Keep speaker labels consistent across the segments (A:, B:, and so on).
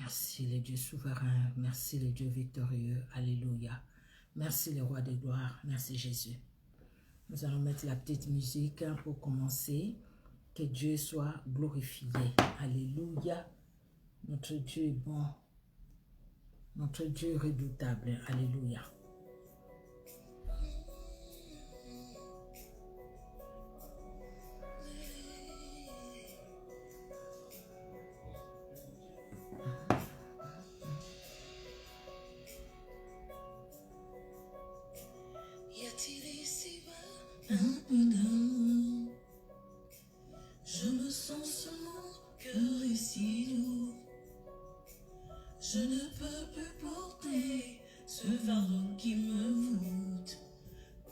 A: Merci le Dieu souverain, merci le Dieu victorieux, alléluia. Merci le roi des gloires, merci Jésus. Nous allons mettre la petite musique pour commencer. Que Dieu soit glorifié, alléluia. Notre Dieu est bon, notre Dieu est redoutable, alléluia.
B: Je me sens seulement cœur et si lourd. Je ne peux plus porter ce fardeau qui me voûte.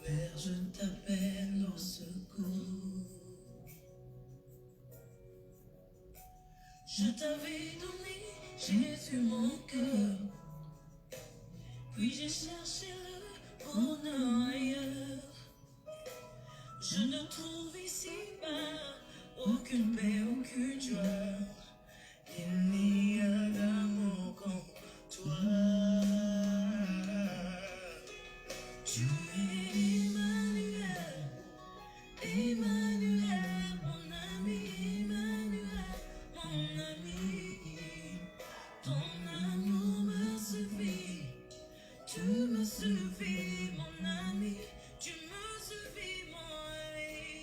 B: Père, je t'appelle au secours. Je t'avais donné, Jésus, mon cœur. Puis j'ai cherché le bonheur ailleurs. Je ne trouve ici-bas aucune paix, aucune joie. Il n'y a d'amour qu'en toi. Tu es Emmanuel, Emmanuel, mon ami, Emmanuel, mon ami. Ton amour me suffit, tu me suffis, mon ami. Tu me suffis, mon ami.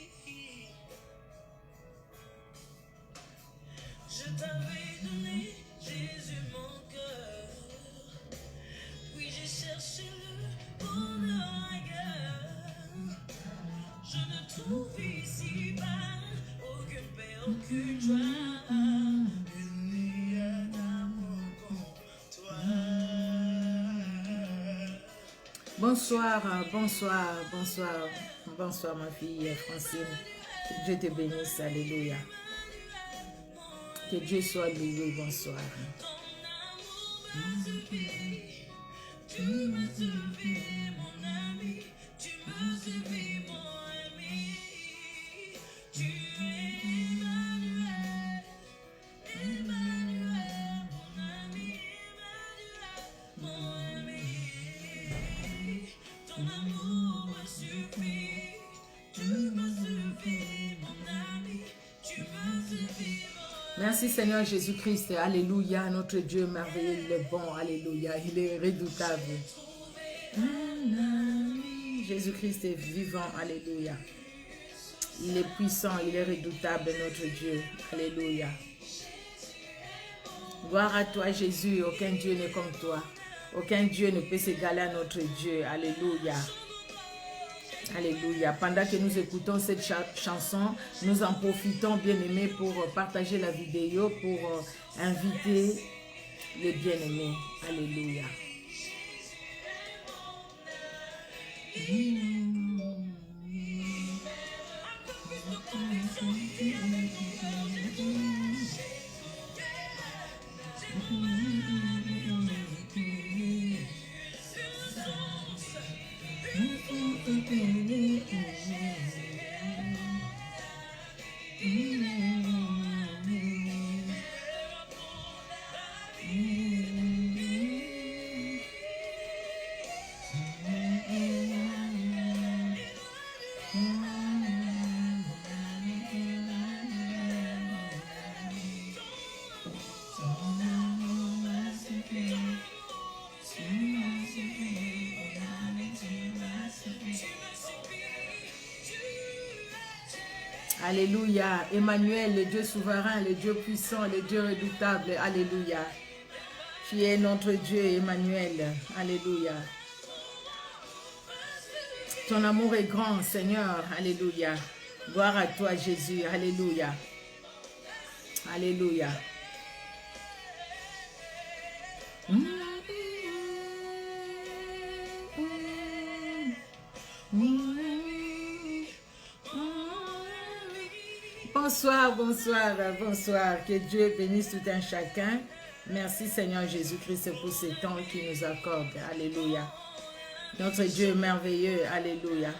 B: Je t'avais donné, Jésus, mon cœur. Oui, j'ai cherché le bonheur ailleurs. Je ne trouve ici-bas aucune paix, aucune joie. Il n'y a d'amour qu'en toi.
A: Bonsoir, bonsoir, bonsoir, bonsoir ma fille Francine. Que Dieu te bénisse, alléluia. Que Dieu soit loué, bonsoir.
B: Tu me suffis, mon ami. Tu me suffis, mon ami. Tu es Emmanuel, Emmanuel, mon ami, Emmanuel, mon ami. Ton amour me suffit. Tu me suffis, mon ami. Tu me suffis, mon ami.
A: Merci Seigneur Jésus-Christ, alléluia, notre Dieu merveilleux, il est bon, alléluia, il est redoutable. Jésus-Christ est vivant, alléluia. Il est puissant, il est redoutable, notre Dieu, alléluia. Gloire à toi Jésus, aucun Dieu n'est comme toi. Aucun Dieu ne peut s'égaler à notre Dieu, alléluia. Alléluia. Pendant que nous écoutons cette chanson, nous en profitons, bien-aimés, pour partager la vidéo, pour inviter les bien-aimés. Alléluia. Alléluia. Emmanuel, le Dieu souverain, le Dieu puissant, le Dieu redoutable. Alléluia. Tu es notre Dieu, Emmanuel. Alléluia. Ton amour est grand, Seigneur. Alléluia. Gloire à toi, Jésus. Alléluia. Alléluia. Bonsoir, bonsoir, bonsoir. Que Dieu bénisse tout un chacun. Merci Seigneur Jésus-Christ pour ce temps qu'il nous accorde. Alléluia. Notre Dieu est merveilleux. Alléluia.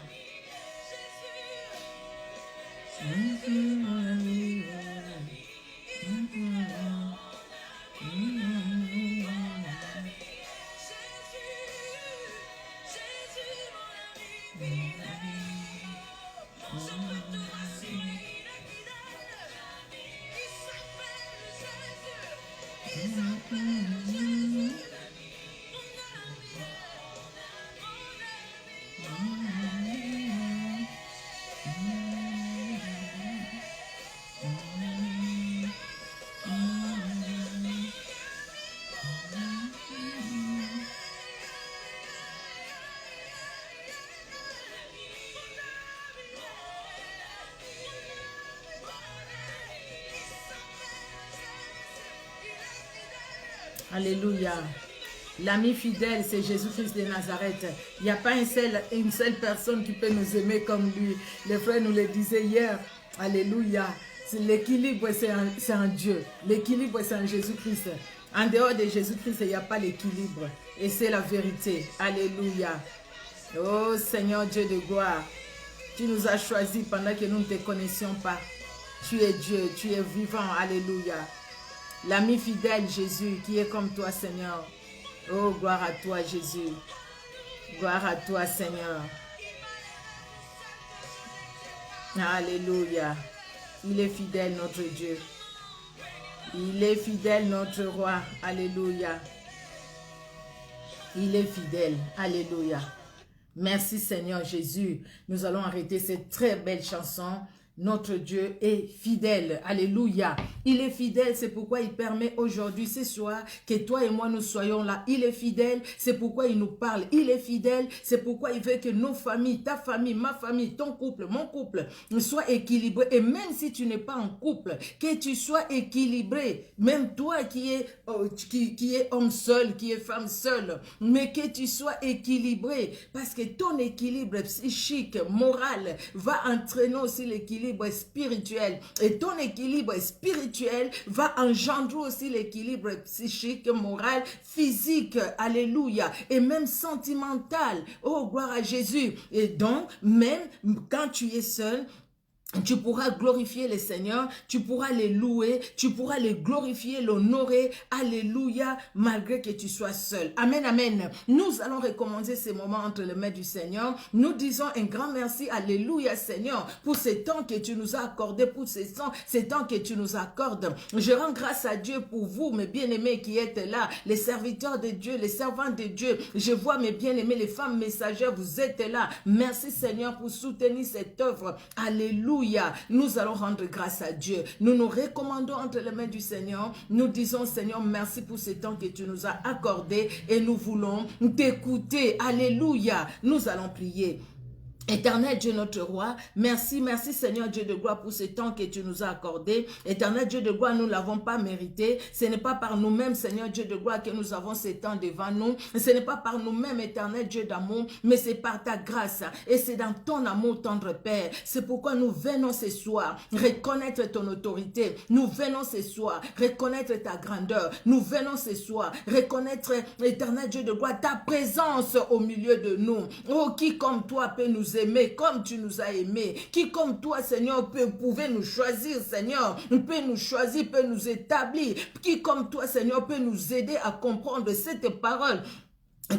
A: Alléluia. L'ami fidèle, c'est Jésus-Christ de Nazareth. Il n'y a pas une seule personne qui peut nous aimer comme lui. Les frères nous le disaient hier. Alléluia. L'équilibre, c'est en Dieu. L'équilibre, c'est en Jésus-Christ. En dehors de Jésus-Christ, il n'y a pas l'équilibre. Et c'est la vérité. Alléluia. Oh Seigneur Dieu de gloire. Tu nous as choisis pendant que nous ne te connaissions pas. Tu es Dieu, tu es vivant. Alléluia. L'ami fidèle Jésus qui est comme toi Seigneur. Oh gloire à toi Jésus. Gloire à toi Seigneur. Alléluia. Il est fidèle notre Dieu. Il est fidèle notre roi. Alléluia. Il est fidèle. Alléluia. Merci Seigneur Jésus. Nous allons arrêter cette très belle chanson. Notre Dieu est fidèle. Alléluia. Il est fidèle, c'est pourquoi il permet aujourd'hui, ce soir, que toi et moi nous soyons là. Il est fidèle, c'est pourquoi il nous parle. Il est fidèle, c'est pourquoi il veut que nos familles, ta famille, ma famille, ton couple, mon couple, soient équilibrés. Et même si tu n'es pas en couple, que tu sois équilibré. Même toi qui es homme seul, qui est femme seule, mais que tu sois équilibré. Parce que ton équilibre psychique, moral, va entraîner aussi l'équilibre spirituel, et ton équilibre spirituel va engendrer aussi l'équilibre psychique, moral, physique, alléluia, et même sentimental. Oh gloire à Jésus. Et donc même quand tu es seul, tu pourras glorifier le Seigneur, tu pourras les louer, tu pourras les glorifier, l'honorer, alléluia, malgré que tu sois seul. Amen, amen. Nous allons recommencer ces moments entre les mains du Seigneur. Nous disons un grand merci, alléluia Seigneur, pour ces temps que tu nous as accordés, pour ces temps que tu nous accordes. Je rends grâce à Dieu pour vous, mes bien-aimés qui êtes là, les serviteurs de Dieu, les servants de Dieu. Je vois mes bien-aimés, les femmes messagères, vous êtes là. Merci Seigneur pour soutenir cette œuvre. Alléluia. Nous allons rendre grâce à Dieu. Nous nous recommandons entre les mains du Seigneur. Nous disons, Seigneur, merci pour ce temps que tu nous as accordé et nous voulons t'écouter. Alléluia. Nous allons prier. Éternel Dieu notre roi, merci, merci Seigneur Dieu de gloire pour ce temps que tu nous as accordé. Éternel Dieu de gloire, nous ne l'avons pas mérité. Ce n'est pas par nous-mêmes, Seigneur Dieu de gloire, que nous avons ce temps devant nous. Ce n'est pas par nous-mêmes, éternel Dieu d'amour, mais c'est par ta grâce. Et c'est dans ton amour tendre Père. C'est pourquoi nous venons ce soir reconnaître ton autorité. Nous venons ce soir reconnaître ta grandeur. Nous venons ce soir reconnaître, éternel Dieu de gloire, ta présence au milieu de nous. Oh, qui comme toi peut nous aimer comme tu nous as aimés, qui comme toi Seigneur pouvait nous choisir Seigneur, peut nous choisir, peut nous établir, qui comme toi Seigneur peut nous aider à comprendre cette parole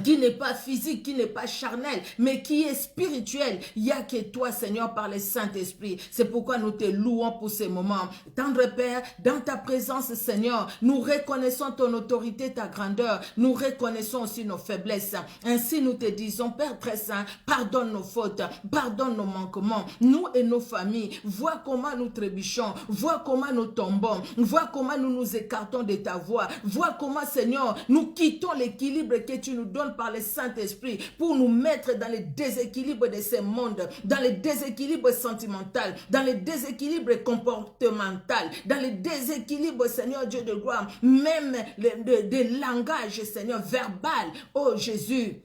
A: qui n'est pas physique, qui n'est pas charnel, mais qui est spirituel. Il n'y a que toi, Seigneur, par le Saint-Esprit. C'est pourquoi nous te louons pour ces moments. Tendre Père, dans ta présence, Seigneur, nous reconnaissons ton autorité, ta grandeur. Nous reconnaissons aussi nos faiblesses. Ainsi, nous te disons, Père très saint, pardonne nos fautes, pardonne nos manquements. Nous et nos familles, vois comment nous trébuchons, vois comment nous tombons, vois comment nous nous écartons de ta voix, vois comment, Seigneur, nous quittons l'équilibre que tu nous donne par le Saint-Esprit pour nous mettre dans le déséquilibre de ce monde, dans le déséquilibre sentimental, dans le déséquilibre comportemental, dans le déséquilibre, Seigneur Dieu de gloire, même de langage, Seigneur, verbal. Oh Jésus,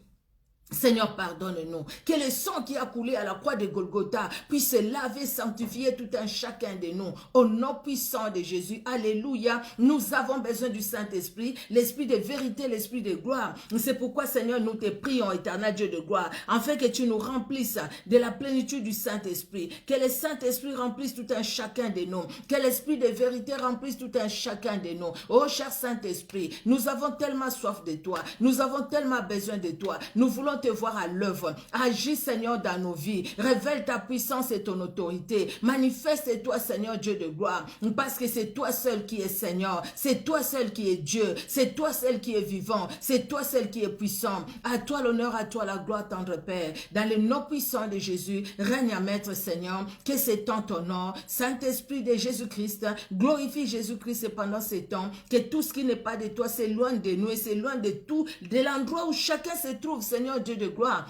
A: Seigneur, pardonne-nous. Que le sang qui a coulé à la croix de Golgotha puisse laver, sanctifier tout un chacun de nous. Au nom puissant de Jésus. Alléluia. Nous avons besoin du Saint-Esprit, l'Esprit de vérité, l'Esprit de gloire. C'est pourquoi, Seigneur, nous te prions, éternel Dieu de gloire, afin que tu nous remplisses de la plénitude du Saint-Esprit. Que le Saint-Esprit remplisse tout un chacun de nous. Que l'Esprit de vérité remplisse tout un chacun de nous. Oh, cher Saint-Esprit, nous avons tellement soif de toi. Nous avons tellement besoin de toi. Nous voulons te voir à l'œuvre. Agis, Seigneur, dans nos vies. Révèle ta puissance et ton autorité. Manifeste-toi, Seigneur Dieu de gloire, parce que c'est toi seul qui es Seigneur. C'est toi seul qui es Dieu. C'est toi seul qui est vivant. C'est toi seul qui est puissant. À toi l'honneur, à toi la gloire, tendre Père. Dans le nom puissant de Jésus, règne à maître, Seigneur, que c'est en ton nom. Saint-Esprit de Jésus-Christ, glorifie Jésus-Christ pendant ces temps, que tout ce qui n'est pas de toi s'éloigne de nous et s'éloigne de tout, de l'endroit où chacun se trouve, Seigneur Dieu de gloire.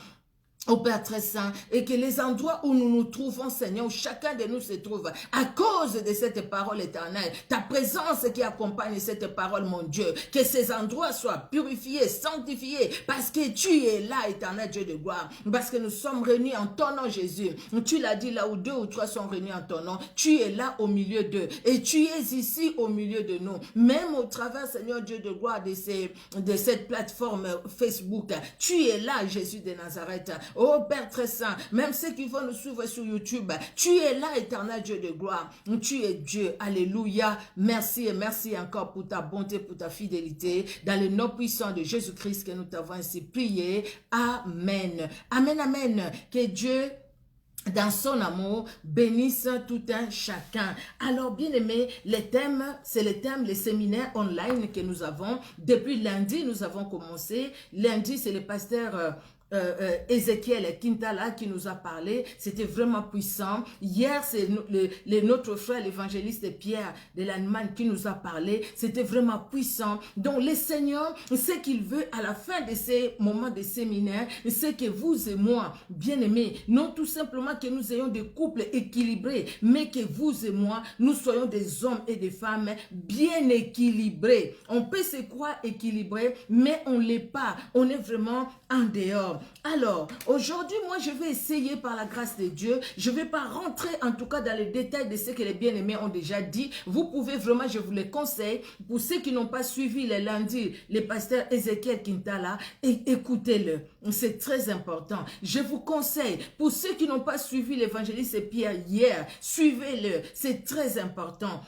A: Au Père très saint, et que les endroits où nous nous trouvons, Seigneur, où chacun de nous se trouve, à cause de cette parole éternelle, ta présence qui accompagne cette parole, mon Dieu, que ces endroits soient purifiés, sanctifiés, parce que tu es là, éternel Dieu de gloire, parce que nous sommes réunis en ton nom, Jésus. Tu l'as dit, là où 2 ou 3 sont réunis en ton nom, tu es là au milieu d'eux, et tu es ici au milieu de nous, même au travers, Seigneur Dieu de gloire, de cette plateforme Facebook, tu es là, Jésus de Nazareth. Oh Père très saint, même ceux qui vont nous suivre sur YouTube, tu es là, éternel Dieu de gloire. Tu es Dieu. Alléluia. Merci et merci encore pour ta bonté, pour ta fidélité. Dans le nom puissant de Jésus-Christ que nous t'avons ainsi prié. Amen. Amen, amen. Que Dieu, dans son amour, bénisse tout un chacun. Alors, bien aimé, les thèmes, c'est les thèmes, les séminaires online que nous avons. Depuis lundi, nous avons commencé. Lundi, c'est le pasteur Ézéchiel Quintala qui nous a parlé. C'était vraiment puissant. Hier, c'est notre frère l'évangéliste Pierre de l'Allemagne qui nous a parlé. C'était vraiment puissant. Donc le Seigneur, ce qu'il veut à la fin de ces moments de séminaire, c'est que vous et moi, bien-aimés, non tout simplement que nous ayons des couples équilibrés, mais que vous et moi, nous soyons des hommes et des femmes bien équilibrés. On peut se croire équilibrés, mais on ne l'est pas. On est vraiment en dehors. Alors, aujourd'hui, moi, je vais essayer par la grâce de Dieu. Je ne vais pas rentrer, en tout cas, dans les détails de ce que les bien-aimés ont déjà dit. Vous pouvez vraiment, je vous les conseille, pour ceux qui n'ont pas suivi les lundis, le pasteur Ézéchiel Quintala, écoutez-le. C'est très important. Je vous conseille, pour ceux qui n'ont pas suivi l'évangéliste Pierre hier, suivez-le. C'est très important.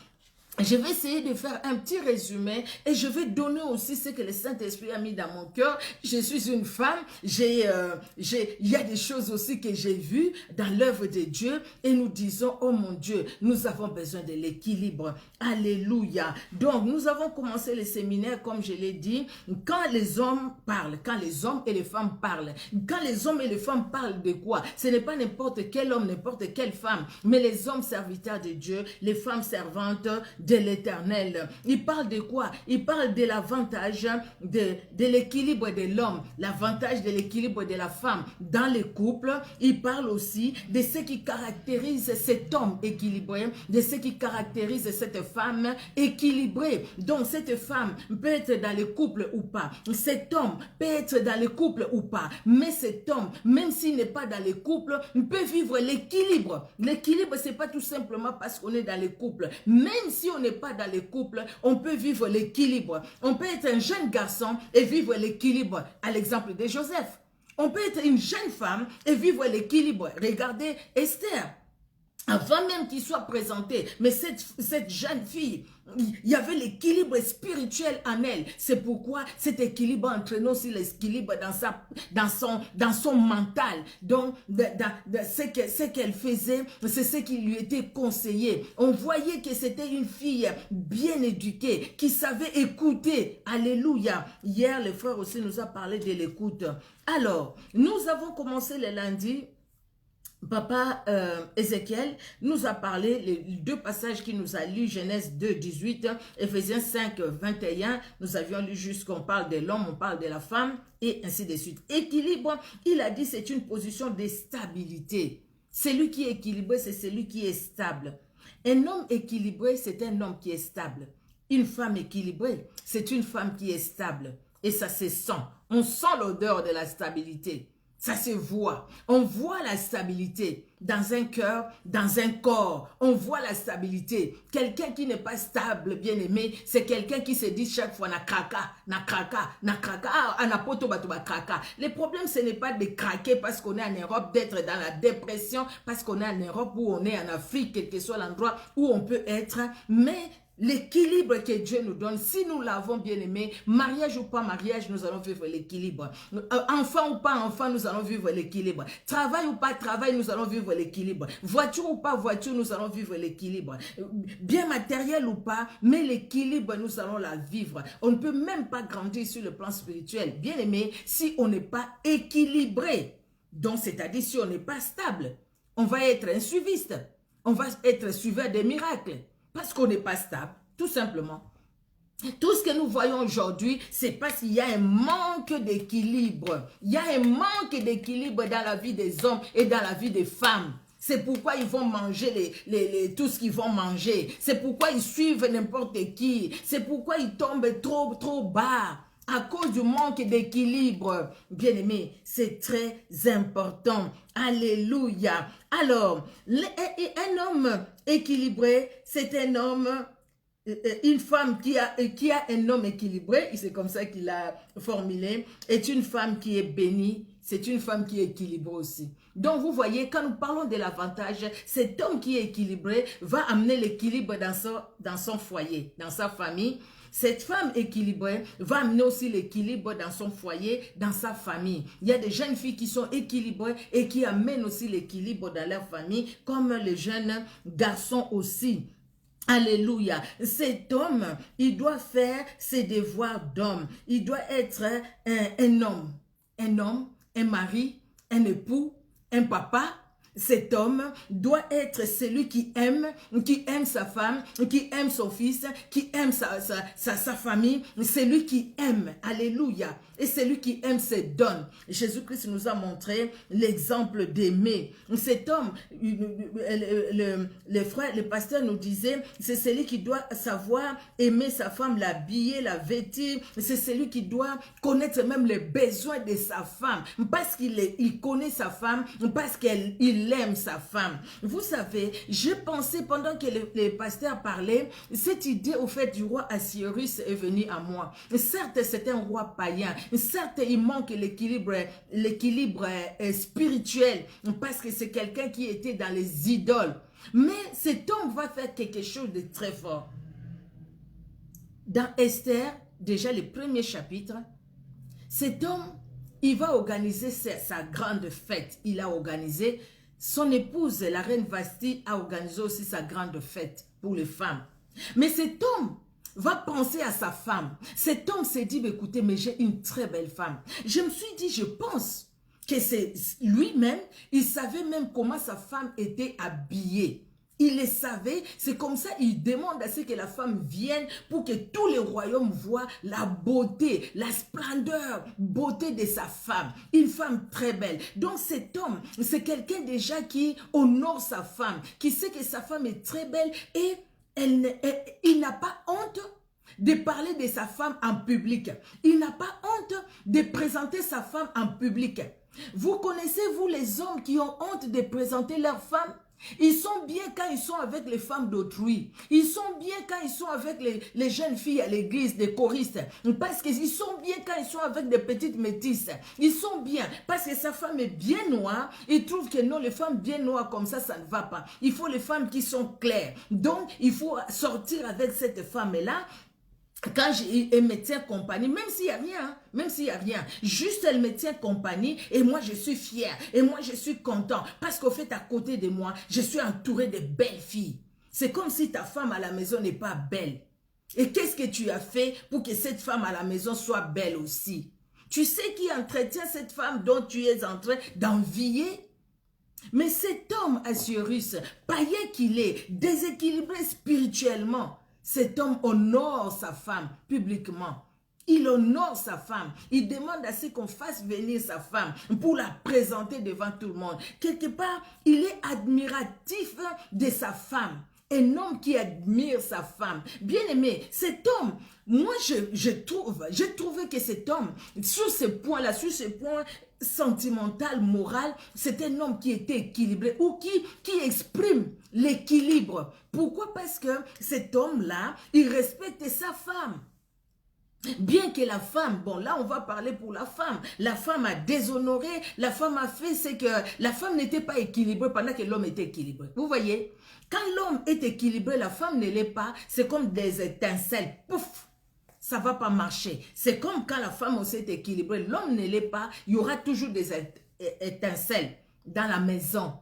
A: Je vais essayer de faire un petit résumé et je vais donner aussi ce que le Saint-Esprit a mis dans mon cœur. Je suis une femme, il y a des choses aussi que j'ai vues dans l'œuvre de Dieu et nous disons, oh mon Dieu, nous avons besoin de l'équilibre. Alléluia. Donc, nous avons commencé le séminaire, comme je l'ai dit, quand les hommes parlent, quand les hommes et les femmes parlent. Quand les hommes et les femmes parlent de quoi? Ce n'est pas n'importe quel homme, n'importe quelle femme, mais les hommes serviteurs de Dieu, les femmes servantes de l'Éternel. Il parle de quoi? Il parle de l'avantage de l'équilibre de l'homme, l'avantage de l'équilibre de la femme dans le couple. Il parle aussi de ce qui caractérise cet homme équilibré, de ce qui caractérise cette femme équilibrée. Donc cette femme peut être dans le couple ou pas. Cet homme peut être dans le couple ou pas. Mais cet homme, même s'il n'est pas dans le couple, peut vivre l'équilibre. L'équilibre, c'est pas tout simplement parce qu'on est dans le couple. Même si on n'est pas dans le couple, on peut vivre l'équilibre. On peut être un jeune garçon et vivre l'équilibre. À l'exemple de Joseph. On peut être une jeune femme et vivre l'équilibre. Regardez Esther. Avant même qu'il soit présenté, mais cette jeune fille, il y avait l'équilibre spirituel en elle. C'est pourquoi cet équilibre entraînait aussi l'équilibre dans son mental. Donc, ce qu'elle faisait, c'est ce qui lui était conseillé. On voyait que c'était une fille bien éduquée, qui savait écouter. Alléluia. Hier, le frère aussi nous a parlé de l'écoute. Alors, nous avons commencé le lundi. Papa Ézéchiel nous a parlé les deux passages qu'il nous a lus, Genèse 2, 18, Éphésiens 5, 21. Nous avions lu jusqu'on parle de l'homme, on parle de la femme et ainsi de suite. Équilibre, il a dit, c'est une position de stabilité. Celui qui est équilibré, c'est celui qui est stable. Un homme équilibré, c'est un homme qui est stable. Une femme équilibrée, c'est une femme qui est stable. Et ça se sent. On sent l'odeur de la stabilité. Ça se voit. On voit la stabilité dans un cœur, dans un corps. On voit la stabilité. Quelqu'un qui n'est pas stable, bien aimé, c'est quelqu'un qui se dit chaque fois, na kraka, na kraka, na kraka, anapoto batuba kraka. Le problème, ce n'est pas de craquer parce qu'on est en Europe, d'être dans la dépression, parce qu'on est en Europe ou on est en Afrique, quel que soit l'endroit où on peut être, mais L'équilibre que Dieu nous donne, si nous l'avons bien aimé, mariage ou pas mariage, nous allons vivre l'équilibre. Enfant ou pas enfant, nous allons vivre l'équilibre. Travail ou pas travail, nous allons vivre l'équilibre. Voiture ou pas voiture, nous allons vivre l'équilibre. Bien matériel ou pas, mais l'équilibre, nous allons la vivre. On ne peut même pas grandir sur le plan spirituel, bien aimé, si on n'est pas équilibré. Donc, c'est-à-dire si on n'est pas stable, on va être un suiviste. On va être suiveur des miracles. Parce qu'on n'est pas stable, tout simplement. Tout ce que nous voyons aujourd'hui, c'est parce qu'il y a un manque d'équilibre. Il y a un manque d'équilibre dans la vie des hommes et dans la vie des femmes. C'est pourquoi ils vont manger tout ce qu'ils vont manger. C'est pourquoi ils suivent n'importe qui. C'est pourquoi ils tombent trop bas. À cause du manque d'équilibre. Bien-aimé, c'est très important. Alléluia. Alors, un homme équilibré, c'est un homme, une femme qui a un homme équilibré, c'est comme ça qu'il a formulé, est une femme qui est bénie, c'est une femme qui est équilibrée aussi. Donc, vous voyez, quand nous parlons de l'avantage, cet homme qui est équilibré va amener l'équilibre dans son foyer, dans sa famille. Cette femme équilibrée va amener aussi l'équilibre dans son foyer, dans sa famille. Il y a des jeunes filles qui sont équilibrées et qui amènent aussi l'équilibre dans leur famille, comme les jeunes garçons aussi. Alléluia. Cet homme, il doit faire ses devoirs d'homme. Il doit être un homme, un mari, un époux, un papa. Cet homme doit être celui qui aime sa femme, qui aime son fils, qui aime sa famille, celui qui aime, alléluia, et celui qui aime se donne. Jésus-Christ nous a montré l'exemple d'aimer. Cet homme, le pasteur nous disait, c'est celui qui doit savoir aimer sa femme, l'habiller, la vêtir, c'est celui qui doit connaître même les besoins de sa femme, parce qu'il connaît sa femme, parce qu'il aime sa femme. Vous savez, j'ai pensé pendant que le pasteur parlait, cette idée au fait du roi Assuérus est venue à moi. Certes, c'est un roi païen. Certes, il manque l'équilibre spirituel parce que c'est quelqu'un qui était dans les idoles. Mais cet homme va faire quelque chose de très fort. Dans Esther, déjà le premier chapitre, cet homme, il va organiser sa grande fête. Il a organisé. Son épouse, la reine Vasti, a organisé aussi sa grande fête pour les femmes. Mais cet homme va penser à sa femme. Cet homme s'est dit, écoutez, mais j'ai une très belle femme. Je me suis dit, je pense que c'est lui-même, il savait même comment sa femme était habillée. Il le savait, c'est comme ça, il demande à ce que la femme vienne pour que tous les royaumes voient la beauté, la splendeur, beauté de sa femme. Une femme très belle. Donc cet homme, c'est quelqu'un déjà qui honore sa femme, qui sait que sa femme est très belle et il n'a pas honte de parler de sa femme en public. Il n'a pas honte de présenter sa femme en public. Vous connaissez, vous, les hommes qui ont honte de présenter leur femme? Ils sont bien quand ils sont avec les femmes d'autrui. Ils sont bien quand ils sont avec les jeunes filles à l'église, des choristes. Parce qu'ils sont bien quand ils sont avec des petites métisses. Ils sont bien parce que sa femme est bien noire. Ils trouvent que non, les femmes bien noires comme ça ne va pas. Il faut les femmes qui sont claires. Donc, il faut sortir avec cette femme-là. Quand elle me tient compagnie, même s'il n'y a rien, juste elle me tient compagnie et moi je suis fière et moi je suis content parce qu'au fait à côté de moi, je suis entourée de belles filles. C'est comme si ta femme à la maison n'est pas belle. Et qu'est-ce que tu as fait pour que cette femme à la maison soit belle aussi? Tu sais qui entretient cette femme dont tu es en train d'envier? Mais cet homme Assuérus, païen qu'il est, déséquilibré spirituellement, cet homme honore sa femme publiquement. Il honore sa femme. Il demande à ce qu'on fasse venir sa femme pour la présenter devant tout le monde. Quelque part, il est admiratif de sa femme. Un homme qui admire sa femme. Bien aimé, cet homme, moi j'ai trouvé que cet homme, sur ce point-là, sur ce point sentimental, moral, c'est un homme qui était équilibré ou qui exprime l'équilibre. Pourquoi? Parce que cet homme-là, il respecte sa femme. Bien que la femme, bon là on va parler pour la femme a déshonoré, la femme a fait, c'est que la femme n'était pas équilibrée pendant que l'homme était équilibré. Vous voyez, quand l'homme est équilibré, la femme ne l'est pas, c'est comme des étincelles, pouf, ça ne va pas marcher. C'est comme quand la femme aussi est équilibrée, l'homme ne l'est pas, il y aura toujours des étincelles dans la maison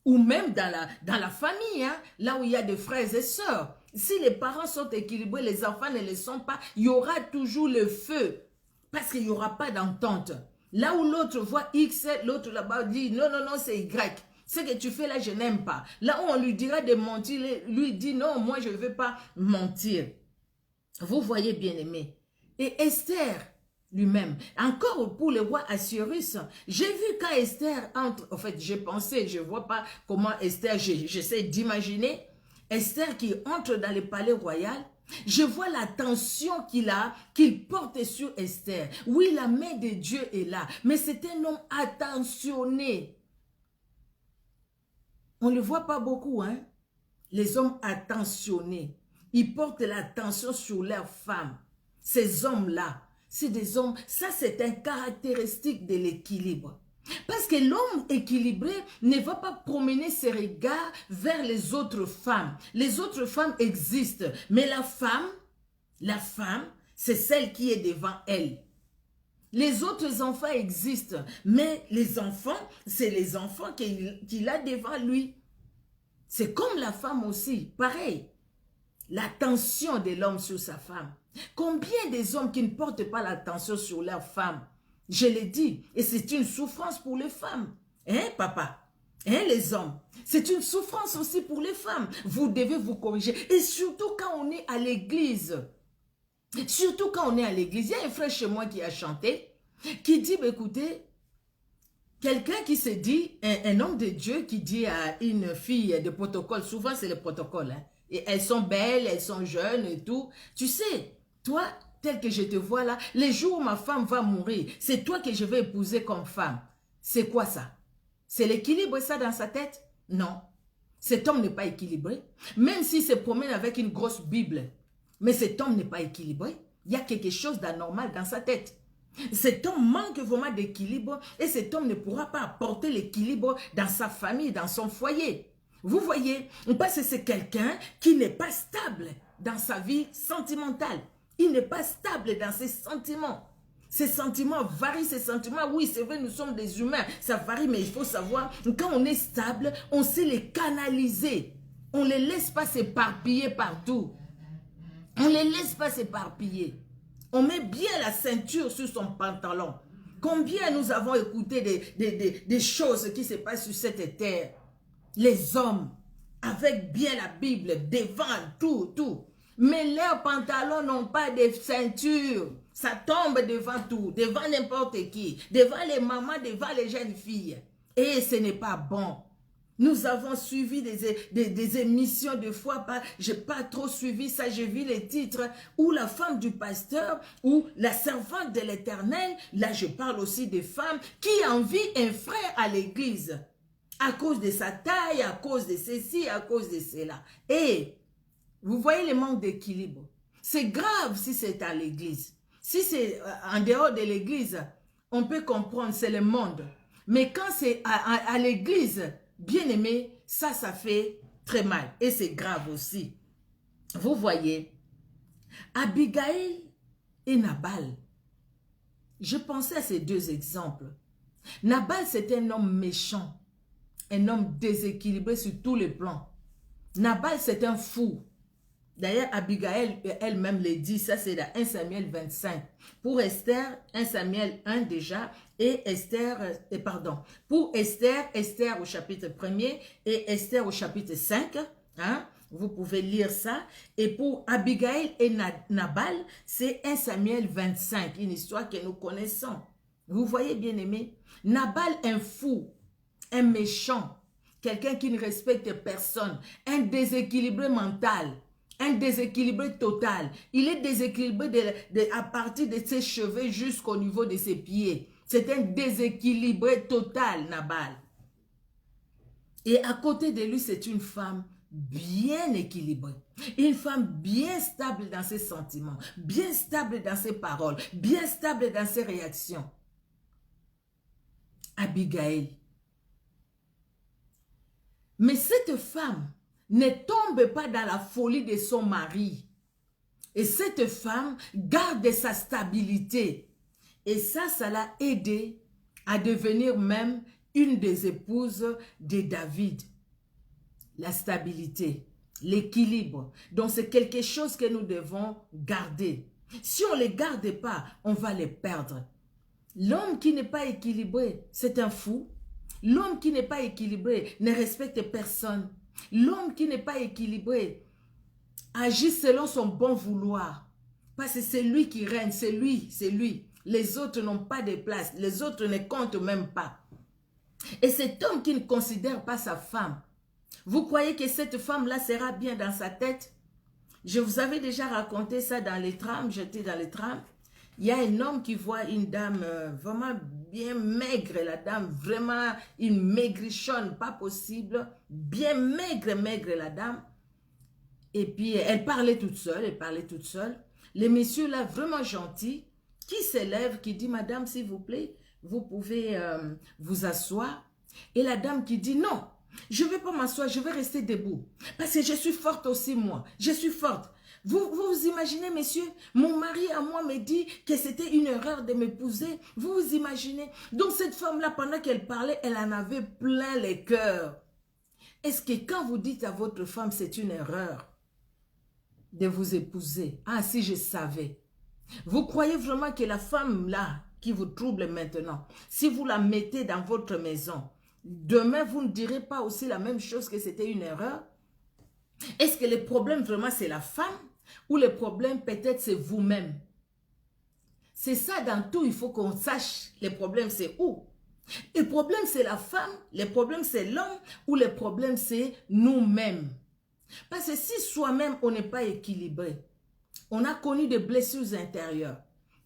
A: ou même dans la famille, hein, là où il y a des frères et sœurs. Si les parents sont équilibrés, les enfants ne le sont pas, il y aura toujours le feu. Parce qu'il n'y aura pas d'entente. Là où l'autre voit X, l'autre là-bas dit non, non, non, c'est Y. Ce que tu fais là, je n'aime pas. Là où on lui dira de mentir, lui dit non, moi je ne veux pas mentir. Vous voyez, bien-aimé. Et Esther lui-même, encore pour le roi Assuérus, j'ai vu quand Esther entre, en fait, j'ai pensé, je ne vois pas comment Esther, j'essaie d'imaginer, Esther qui entre dans le palais royal, je vois la tension qu'il porte sur Esther. Oui, la main de Dieu est là, mais c'est un homme attentionné. On ne le voit pas beaucoup, hein? Les hommes attentionnés, ils portent l'attention sur leurs femmes. Ces hommes-là, c'est des hommes, ça c'est une caractéristique de l'équilibre. Parce que l'homme équilibré ne va pas promener ses regards vers les autres femmes. Les autres femmes existent, mais la femme, c'est celle qui est devant elle. Les autres enfants existent, mais les enfants, c'est les enfants qu'il a devant lui. C'est comme la femme aussi, pareil. L'attention de l'homme sur sa femme. Combien des hommes qui ne portent pas l'attention sur leur femme? Je l'ai dit, et c'est une souffrance pour les femmes. Hein, papa? Hein, les hommes? C'est une souffrance aussi pour les femmes. Vous devez vous corriger. Et surtout quand on est à l'église. Surtout quand on est à l'église. Il y a un frère chez moi qui a chanté, qui dit, bah, écoutez, quelqu'un qui se dit, un homme de Dieu qui dit à une fille de protocole, souvent c'est le protocole, hein, et elles sont belles, elles sont jeunes et tout. Tu sais, toi, tel que je te vois là, les jours où ma femme va mourir, c'est toi que je vais épouser comme femme. C'est quoi ça? C'est l'équilibre ça dans sa tête? Non. Cet homme n'est pas équilibré. Même s'il se promène avec une grosse Bible, mais cet homme n'est pas équilibré. Il y a quelque chose d'anormal dans sa tête. Cet homme manque vraiment d'équilibre et cet homme ne pourra pas apporter l'équilibre dans sa famille, dans son foyer. Vous voyez, parce que c'est quelqu'un qui n'est pas stable dans sa vie sentimentale. Il n'est pas stable dans ses sentiments. Ses sentiments varient, ses sentiments, oui, c'est vrai, nous sommes des humains, ça varie, mais il faut savoir, quand on est stable, on sait les canaliser. On ne les laisse pas s'éparpiller partout. On ne les laisse pas s'éparpiller. On met bien la ceinture sur son pantalon. Combien nous avons écouté des choses qui se passent sur cette terre. Les hommes, avec bien la Bible, devant tout. Mais leurs pantalons n'ont pas de ceinture. Ça tombe devant tout, devant n'importe qui, devant les mamans, devant les jeunes filles. Et ce n'est pas bon. Nous avons suivi des émissions de fois, je n'ai pas trop suivi ça, j'ai vu les titres, où la femme du pasteur, ou la servante de l'Éternel, là je parle aussi des femmes, qui envient un frère à l'église, à cause de sa taille, à cause de ceci, à cause de cela. Et vous voyez le manque d'équilibre. C'est grave si c'est à l'église. Si c'est en dehors de l'église, on peut comprendre, c'est le monde. Mais quand c'est à l'église, bien aimé, ça fait très mal. Et c'est grave aussi. Vous voyez, Abigail et Nabal. Je pensais à ces deux exemples. Nabal, c'est un homme méchant. Un homme déséquilibré sur tous les plans. Nabal, c'est un fou. D'ailleurs, Abigail elle-même le dit, ça c'est dans 1 Samuel 25. Pour Esther, 1 Samuel 1 déjà, et Esther, pour Esther, Esther au chapitre 1er et Esther au chapitre 5, hein, vous pouvez lire ça. Et pour Abigail et Nabal, c'est 1 Samuel 25, une histoire que nous connaissons. Vous voyez bien aimé, Nabal un fou, un méchant, quelqu'un qui ne respecte personne, un déséquilibré mental. Un déséquilibré total. Il est déséquilibré à partir de ses cheveux jusqu'au niveau de ses pieds. C'est un déséquilibré total, Nabal. Et à côté de lui, c'est une femme bien équilibrée. Une femme bien stable dans ses sentiments, bien stable dans ses paroles, bien stable dans ses réactions. Abigail. Mais cette femme ne tombe pas dans la folie de son mari. Et cette femme garde sa stabilité. Et ça l'a aidé à devenir même une des épouses de David. La stabilité, l'équilibre. Donc c'est quelque chose que nous devons garder. Si on ne les garde pas, on va les perdre. L'homme qui n'est pas équilibré, c'est un fou. L'homme qui n'est pas équilibré ne respecte personne. L'homme qui n'est pas équilibré agit selon son bon vouloir. Parce que c'est lui qui règne, c'est lui. Les autres n'ont pas de place, les autres ne comptent même pas. Et cet homme qui ne considère pas sa femme, vous croyez que cette femme-là sera bien dans sa tête? Je vous avais déjà raconté ça dans les trams, j'étais dans les trams. Il y a un homme qui voit une dame vraiment bien maigre, la dame vraiment une maigrichonne, pas possible, bien maigre la dame. Et puis elle parlait toute seule, Le monsieur là vraiment gentil, qui s'élève, qui dit, madame s'il vous plaît, vous pouvez vous asseoir. Et la dame qui dit, non, je ne vais pas m'asseoir, je vais rester debout. Parce que je suis forte aussi moi, je suis forte. Vous imaginez, messieurs, mon mari à moi me dit que c'était une erreur de m'épouser. Vous imaginez? Donc cette femme-là, pendant qu'elle parlait, elle en avait plein les cœurs. Est-ce que quand vous dites à votre femme, c'est une erreur de vous épouser? Ah, si je savais. Vous croyez vraiment que la femme-là, qui vous trouble maintenant, si vous la mettez dans votre maison, demain, vous ne direz pas aussi la même chose que c'était une erreur? Est-ce que le problème vraiment, c'est la femme? Ou le problème peut-être c'est vous-même? C'est ça dans tout, il faut qu'on sache le problème c'est où. Le problème c'est la femme, le problème c'est l'homme, ou le problème c'est nous-mêmes. Parce que si soi-même on n'est pas équilibré, on a connu des blessures intérieures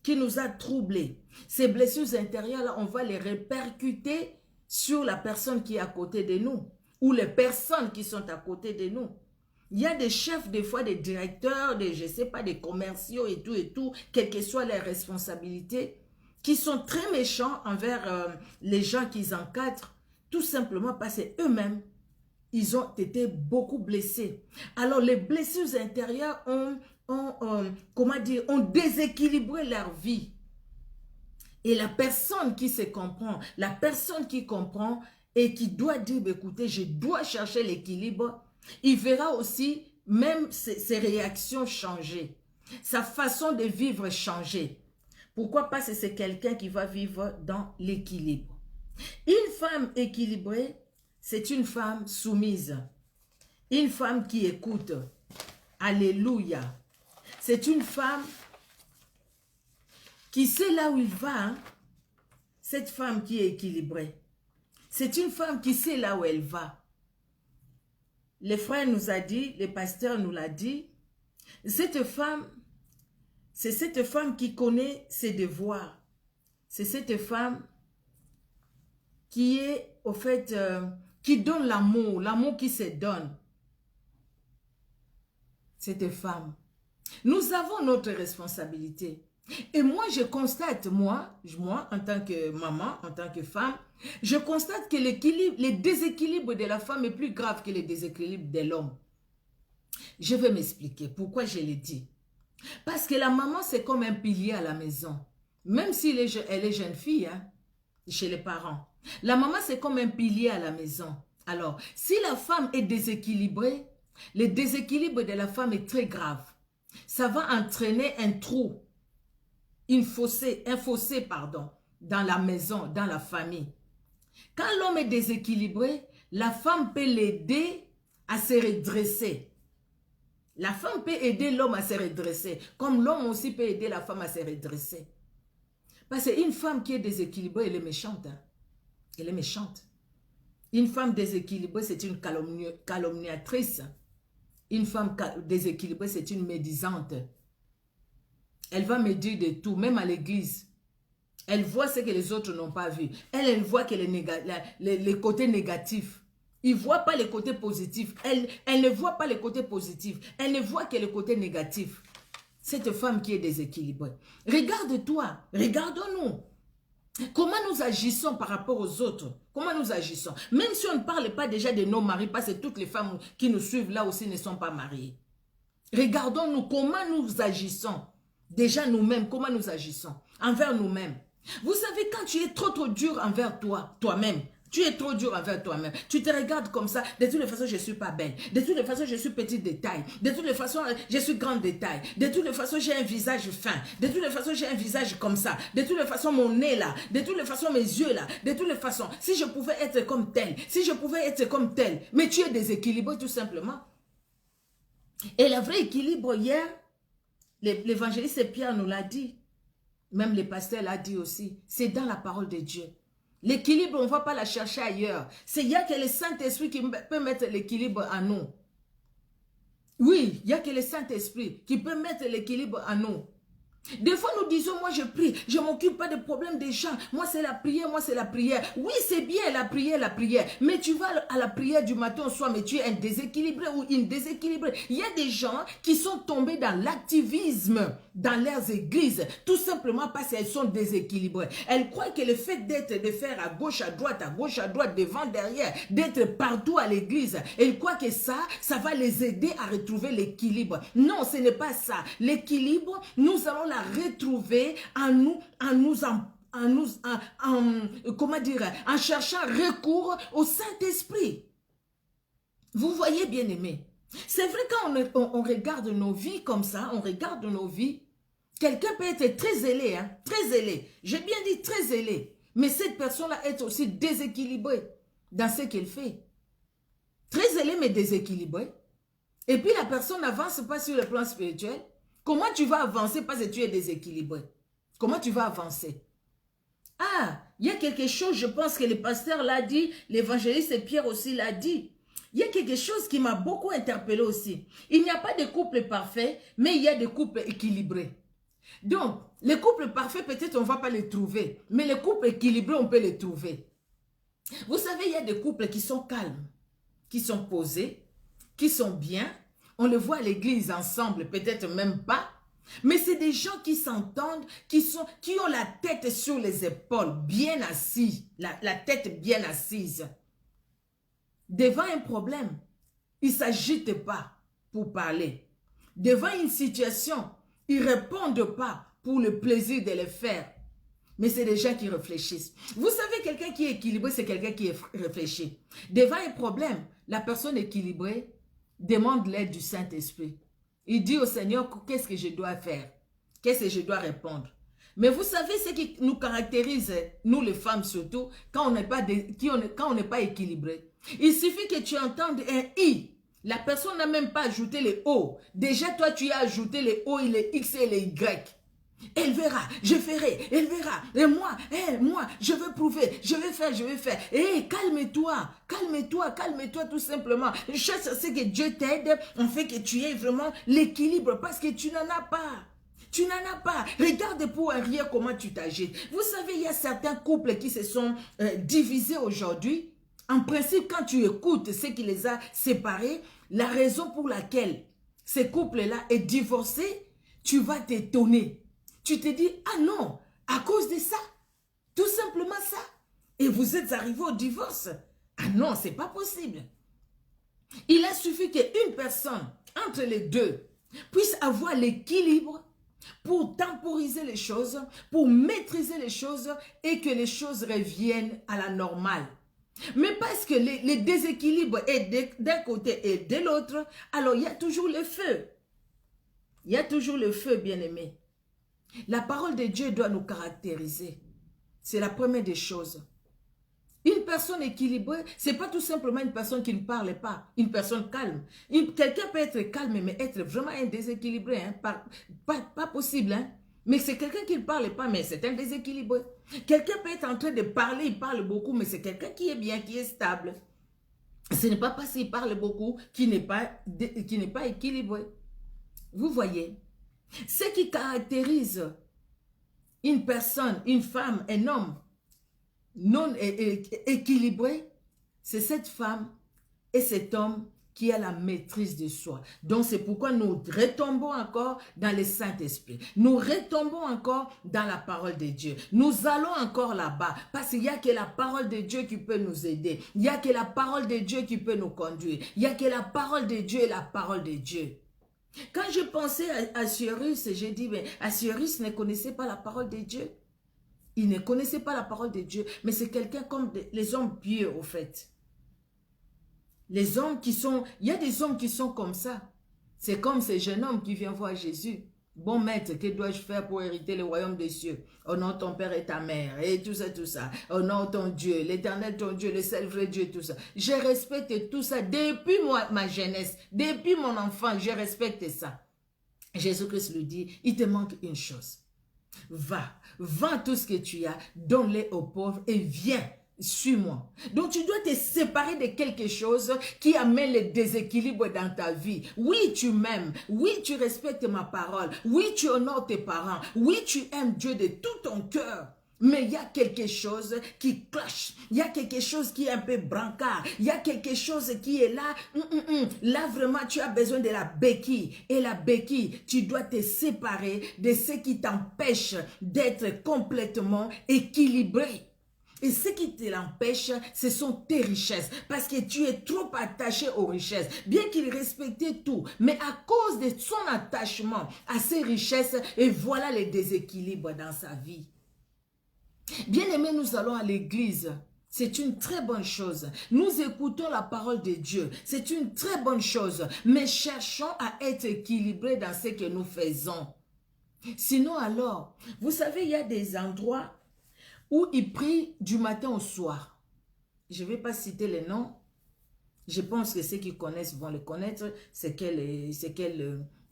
A: qui nous a troublés. Ces blessures intérieures-là, on va les répercuter sur la personne qui est à côté de nous, ou les personnes qui sont à côté de nous. Il y a des chefs, des fois des directeurs, je ne sais pas, des commerciaux et tout, quelles que soient leurs responsabilités, qui sont très méchants envers les gens qu'ils encadrent, tout simplement parce qu'eux-mêmes, ils ont été beaucoup blessés. Alors, les blessures intérieures ont déséquilibré leur vie. Et la personne qui se comprend, la personne qui comprend et qui doit dire, écoutez, je dois chercher l'équilibre, il verra aussi même ses réactions changer, sa façon de vivre changer. Pourquoi? Parce que c'est quelqu'un qui va vivre dans l'équilibre. Une femme équilibrée, c'est une femme soumise. Une femme qui écoute. Alléluia. C'est une femme qui sait là où il va. Hein? Cette femme qui est équilibrée. C'est une femme qui sait là où elle va. Le frère nous a dit, le pasteur nous l'a dit, cette femme, c'est cette femme qui connaît ses devoirs. C'est cette femme qui est, au fait, qui donne l'amour, l'amour qui se donne. Cette femme. Nous avons notre responsabilité. Et moi, je constate, moi, en tant que maman, en tant que femme, je constate que le déséquilibre de la femme est plus grave que le déséquilibre de l'homme. Je vais m'expliquer pourquoi je l'ai dit. Parce que la maman, c'est comme un pilier à la maison. Même si elle est jeune fille, hein, chez les parents. La maman, c'est comme un pilier à la maison. Alors, si la femme est déséquilibrée, le déséquilibre de la femme est très grave. Ça va entraîner un trou. Un fossé, dans la maison, dans la famille. Quand l'homme est déséquilibré, la femme peut l'aider à se redresser. La femme peut aider l'homme à se redresser, comme l'homme aussi peut aider la femme à se redresser. Parce qu'une femme qui est déséquilibrée, elle est méchante. Hein? Elle est méchante. Une femme déséquilibrée, c'est une calomniatrice. Une femme déséquilibrée, c'est une médisante. Elle va me dire de tout, même à l'église. Elle voit ce que les autres n'ont pas vu. Elle voit que les côtés négatifs. il ne voit pas les côtés positifs. Elle ne voit pas les côtés positifs. Elle ne voit que les côtés négatifs. Cette femme qui est déséquilibrée. Regarde-toi, regardons-nous. Comment nous agissons par rapport aux autres? Comment nous agissons? Même si on ne parle pas déjà de nos maris, parce que toutes les femmes qui nous suivent là aussi ne sont pas mariées. Regardons-nous comment nous agissons. Déjà nous-mêmes, comment nous agissons envers nous-mêmes. Vous savez, quand tu es trop dur envers toi-même, tu es trop dur envers toi-même. Tu te regardes comme ça. De toutes les façons, je ne suis pas belle. De toutes les façons, je suis petite de taille. De toutes les façons, je suis grande de taille. De toutes les façons, j'ai un visage fin. De toutes les façons, j'ai un visage comme ça. De toutes les façons, mon nez là. De toutes les façons, mes yeux là. De toutes les façons, si je pouvais être comme tel. Si je pouvais être comme tel. Mais tu es déséquilibré tout simplement. Et le vrai équilibre hier, l'évangéliste Pierre nous l'a dit. Même le pasteur l'a dit aussi. C'est dans la parole de Dieu. L'équilibre, on ne va pas la chercher ailleurs. C'est il y a que le Saint-Esprit qui peut mettre l'équilibre en nous. Oui, il y a que le Saint-Esprit qui peut mettre l'équilibre en nous. Des fois, nous disons, moi je prie, je ne m'occupe pas des problèmes des gens. Moi, c'est la prière, moi, c'est la prière. Oui, c'est bien la prière, la prière. Mais tu vas à la prière du matin au soir, mais tu es un déséquilibré ou une déséquilibrée. Il y a des gens qui sont tombés dans l'activisme dans leurs églises, tout simplement parce qu'elles sont déséquilibrées. Elles croient que le fait de faire à gauche, à droite, devant, derrière, d'être partout à l'église, elles croient que ça va les aider à retrouver l'équilibre. Non, ce n'est pas ça. L'équilibre, nous allons la retrouver comment dire, en cherchant recours au Saint-Esprit. Vous voyez, bien aimé. C'est vrai, quand on regarde nos vies comme ça, on regarde nos vies, quelqu'un peut être très zélé, hein, très zélé. J'ai bien dit très zélé. Mais cette personne-là est aussi déséquilibrée dans ce qu'elle fait. Très zélé, mais déséquilibrée. Et puis la personne n'avance pas sur le plan spirituel. Comment tu vas avancer parce que tu es déséquilibré? Comment tu vas avancer? Ah, il y a quelque chose, je pense que le pasteur l'a dit, l'évangéliste Pierre aussi l'a dit. Il y a quelque chose qui m'a beaucoup interpellé aussi. Il n'y a pas de couple parfait, mais il y a des couples équilibrés. Donc, les couples parfaits, peut-être on ne va pas les trouver, mais les couples équilibrés, on peut les trouver. Vous savez, il y a des couples qui sont calmes, qui sont posés, qui sont bien. On le voit à l'église ensemble, peut-être même pas. Mais c'est des gens qui s'entendent, qui ont la tête sur les épaules, bien assis, la tête bien assise. Devant un problème, ils ne s'agitent pas pour parler. Devant une situation, ils ne répondent pas pour le plaisir de le faire. Mais c'est des gens qui réfléchissent. Vous savez, quelqu'un qui est équilibré, c'est quelqu'un qui réfléchit. Devant un problème, la personne équilibrée demande l'aide du Saint-Esprit. Il dit au Seigneur, qu'est-ce que je dois faire? Qu'est-ce que je dois répondre? Mais vous savez ce qui nous caractérise, nous les femmes surtout, quand on n'est pas équilibré. Il suffit que tu entendes un « i ». La personne n'a même pas ajouté les « o ». Déjà, toi, tu as ajouté les « o », les « x » et les « y ». Elle verra, je ferai, elle verra. Et moi, je veux prouver, je vais faire. Calme-toi, calme-toi tout simplement. Cherche à ce que Dieu t'aide, en fait que tu aies vraiment l'équilibre parce que tu n'en as pas. Tu n'en as pas. Regarde pour arrière comment tu t'agites. Vous savez, il y a certains couples qui se sont divisés aujourd'hui. En principe, quand tu écoutes ce qui les a séparés, la raison pour laquelle ce couple-là est divorcé, tu vas t'étonner. Tu te dis, ah non, à cause de ça, tout simplement ça. Et vous êtes arrivé au divorce. Ah non, c'est pas possible. Il a suffi qu'une personne, entre les deux, puisse avoir l'équilibre pour temporiser les choses, pour maîtriser les choses et que les choses reviennent à la normale. Mais parce que les déséquilibres est d'un côté et de l'autre, alors il y a toujours le feu. Il y a toujours le feu, bien-aimé. La parole de Dieu doit nous caractériser. C'est la première des choses. Une personne équilibrée, ce n'est pas tout simplement une personne qui ne parle pas, une personne calme. Quelqu'un peut être calme, mais être vraiment un déséquilibré. Hein? Pas possible. Hein? Mais c'est quelqu'un qui ne parle pas, mais c'est un déséquilibré. Quelqu'un peut être en train de parler, il parle beaucoup, mais c'est quelqu'un qui est bien, qui est stable. Ce n'est pas parce qu'il parle beaucoup qu'il n'est pas équilibré. Vous voyez? Ce qui caractérise une personne, une femme, un homme non équilibré, c'est cette femme est cet homme qui a la maîtrise de soi. Donc c'est pourquoi nous retombons encore dans le Saint-Esprit. Nous retombons encore dans la parole de Dieu. Nous allons encore là-bas parce qu'il n'y a que la parole de Dieu qui peut nous aider. Il n'y a que la parole de Dieu qui peut nous conduire. Il n'y a que la parole de Dieu et la parole de Dieu. Quand je pensais à Cyrus, j'ai dit, mais Cyrus ne connaissait pas la parole de Dieu. Il ne connaissait pas la parole de Dieu, mais c'est quelqu'un comme les hommes pieux au fait. Les hommes qui sont, il y a des hommes qui sont comme ça. C'est comme ces jeunes hommes qui viennent voir Jésus. Bon maître, que dois-je faire pour hériter le royaume des cieux? Au nom de ton père et ta mère, et tout ça, tout ça. Au nom de ton Dieu, l'éternel ton Dieu, le seul vrai Dieu, tout ça. Je respecte tout ça depuis ma jeunesse, depuis mon enfant, je respecte ça. Jésus-Christ lui dit, il te manque une chose. Va, vends tout ce que tu as, donne-les aux pauvres et viens. Suis-moi. Donc tu dois te séparer de quelque chose qui amène le déséquilibre dans ta vie. Oui, tu m'aimes. Oui, tu respectes ma parole. Oui, tu honores tes parents. Oui, tu aimes Dieu de tout ton cœur. Mais il y a quelque chose qui cloche. Il y a quelque chose qui est un peu brancard. Il y a quelque chose qui est là. Là, vraiment, tu as besoin de la béquille. Et la béquille, tu dois te séparer de ce qui t'empêche d'être complètement équilibré. Et ce qui te l'empêche, ce sont tes richesses. Parce que tu es trop attaché aux richesses. Bien qu'il respectait tout. Mais à cause de son attachement à ces richesses, et voilà les déséquilibres dans sa vie. Bien aimés, nous allons à l'église. C'est une très bonne chose. Nous écoutons la parole de Dieu. C'est une très bonne chose. Mais cherchons à être équilibrés dans ce que nous faisons. Sinon alors, vous savez, il y a des endroits où ils prient du matin au soir. Je ne vais pas citer les noms. Je pense que ceux qui connaissent vont le connaître. C'est quelle,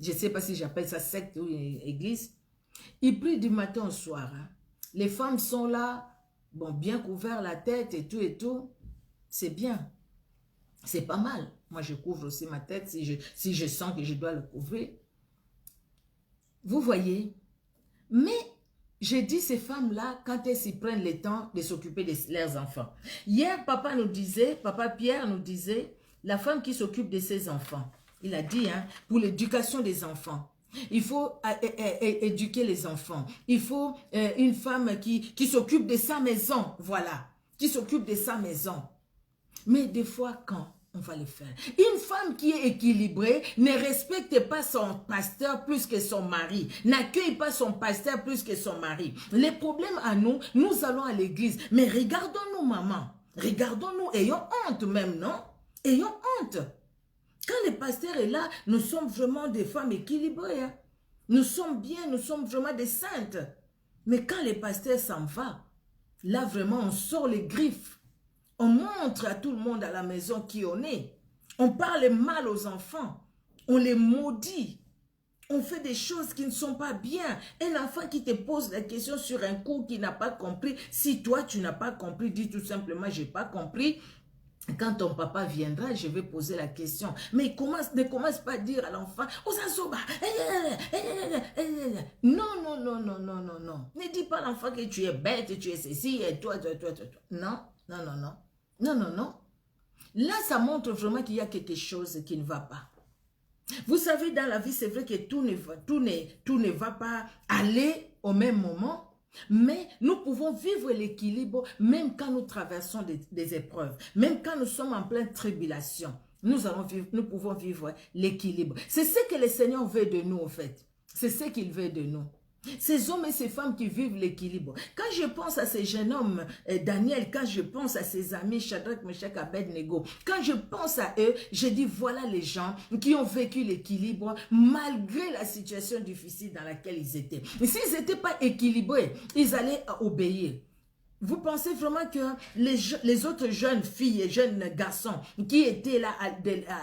A: je ne sais pas si j'appelle ça secte ou église. Ils prient du matin au soir. Hein. Les femmes sont là, bon, bien couvert la tête et tout. C'est bien. C'est pas mal. Moi, je couvre aussi ma tête si je sens que je dois le couvrir. Vous voyez? Mais j'ai dit ces femmes-là, quand elles s'y prennent le temps de s'occuper de leurs enfants. Hier, papa Pierre nous disait, la femme qui s'occupe de ses enfants. Il a dit, hein, pour l'éducation des enfants. Il faut éduquer les enfants. Il faut une femme qui s'occupe de sa maison. Voilà. Qui s'occupe de sa maison. Mais des fois, quand on va le faire? Une femme qui est équilibrée ne respecte pas son pasteur plus que son mari. N'accueille pas son pasteur plus que son mari. Les problèmes à nous, nous allons à l'église. Mais regardons-nous, maman. Regardons-nous. Ayons honte même, non? Ayons honte. Quand le pasteur est là, nous sommes vraiment des femmes équilibrées. Hein? Nous sommes bien, nous sommes vraiment des saintes. Mais quand le pasteur s'en va, là vraiment on sort les griffes. On montre à tout le monde à la maison qui on est. On parle mal aux enfants. On les maudit. On fait des choses qui ne sont pas bien. Un enfant qui te pose la question sur un cours qu'il n'a pas compris. Si toi tu n'as pas compris, dis tout simplement j'ai pas compris. Quand ton papa viendra, je vais poser la question. Mais ne commence pas à dire à l'enfant, Osasoba, non. Ne dis pas à l'enfant que tu es bête, tu es ceci, et toi. Non. Là, ça montre vraiment qu'il y a quelque chose qui ne va pas. Vous savez, dans la vie, c'est vrai que tout ne va pas aller au même moment. Mais nous pouvons vivre l'équilibre même quand nous traversons des épreuves. Même quand nous sommes en pleine tribulation. Nous pouvons vivre l'équilibre. C'est ce que le Seigneur veut de nous, en fait. C'est ce qu'il veut de nous. Ces hommes et ces femmes qui vivent l'équilibre. Quand je pense à ces jeunes hommes, Daniel, quand je pense à ses amis, Shadrach, Meshach, Abednego, quand je pense à eux, je dis voilà les gens qui ont vécu l'équilibre malgré la situation difficile dans laquelle ils étaient. Mais s'ils n'étaient pas équilibrés, ils allaient obéir. Vous pensez vraiment que les autres jeunes filles et jeunes garçons qui étaient là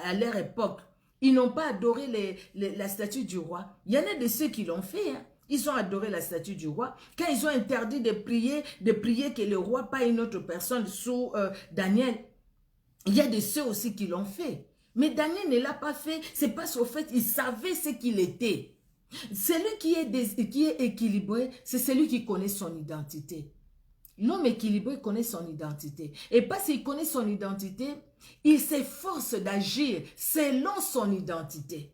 A: à leur époque, ils n'ont pas adoré la statue du roi? Il y en a de ceux qui l'ont fait, hein. Ils ont adoré la statue du roi. Quand ils ont interdit de prier que le roi, pas une autre personne sous Daniel, il y a de ceux aussi qui l'ont fait. Mais Daniel ne l'a pas fait, c'est parce qu'au fait, il savait ce qu'il était. Celui qui est équilibré, c'est celui qui connaît son identité. L'homme équilibré connaît son identité. Et parce qu'il connaît son identité, il s'efforce d'agir selon son identité.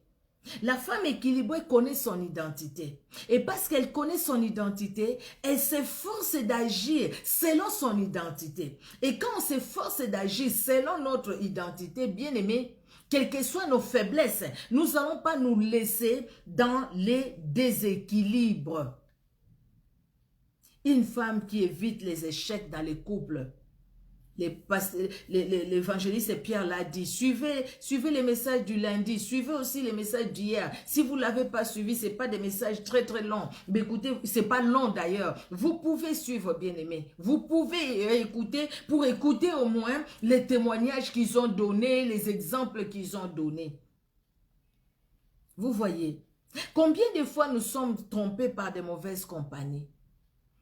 A: La femme équilibrée connaît son identité. Et parce qu'elle connaît son identité, elle s'efforce d'agir selon son identité. Et quand on s'efforce d'agir selon notre identité, bien aimé, quelles que soient nos faiblesses, nous n'allons pas nous laisser dans les déséquilibres. Une femme qui évite les échecs dans les couples. L'évangéliste Pierre l'a dit, suivez les messages du lundi, suivez aussi les messages d'hier. Si vous ne l'avez pas suivi, ce n'est pas des messages très très longs. Mais écoutez, ce n'est pas long d'ailleurs. Vous pouvez suivre, bien aimé. Vous pouvez écouter pour écouter au moins les témoignages qu'ils ont donnés, les exemples qu'ils ont donnés. Vous voyez, combien de fois nous sommes trompés par de mauvaises compagnies?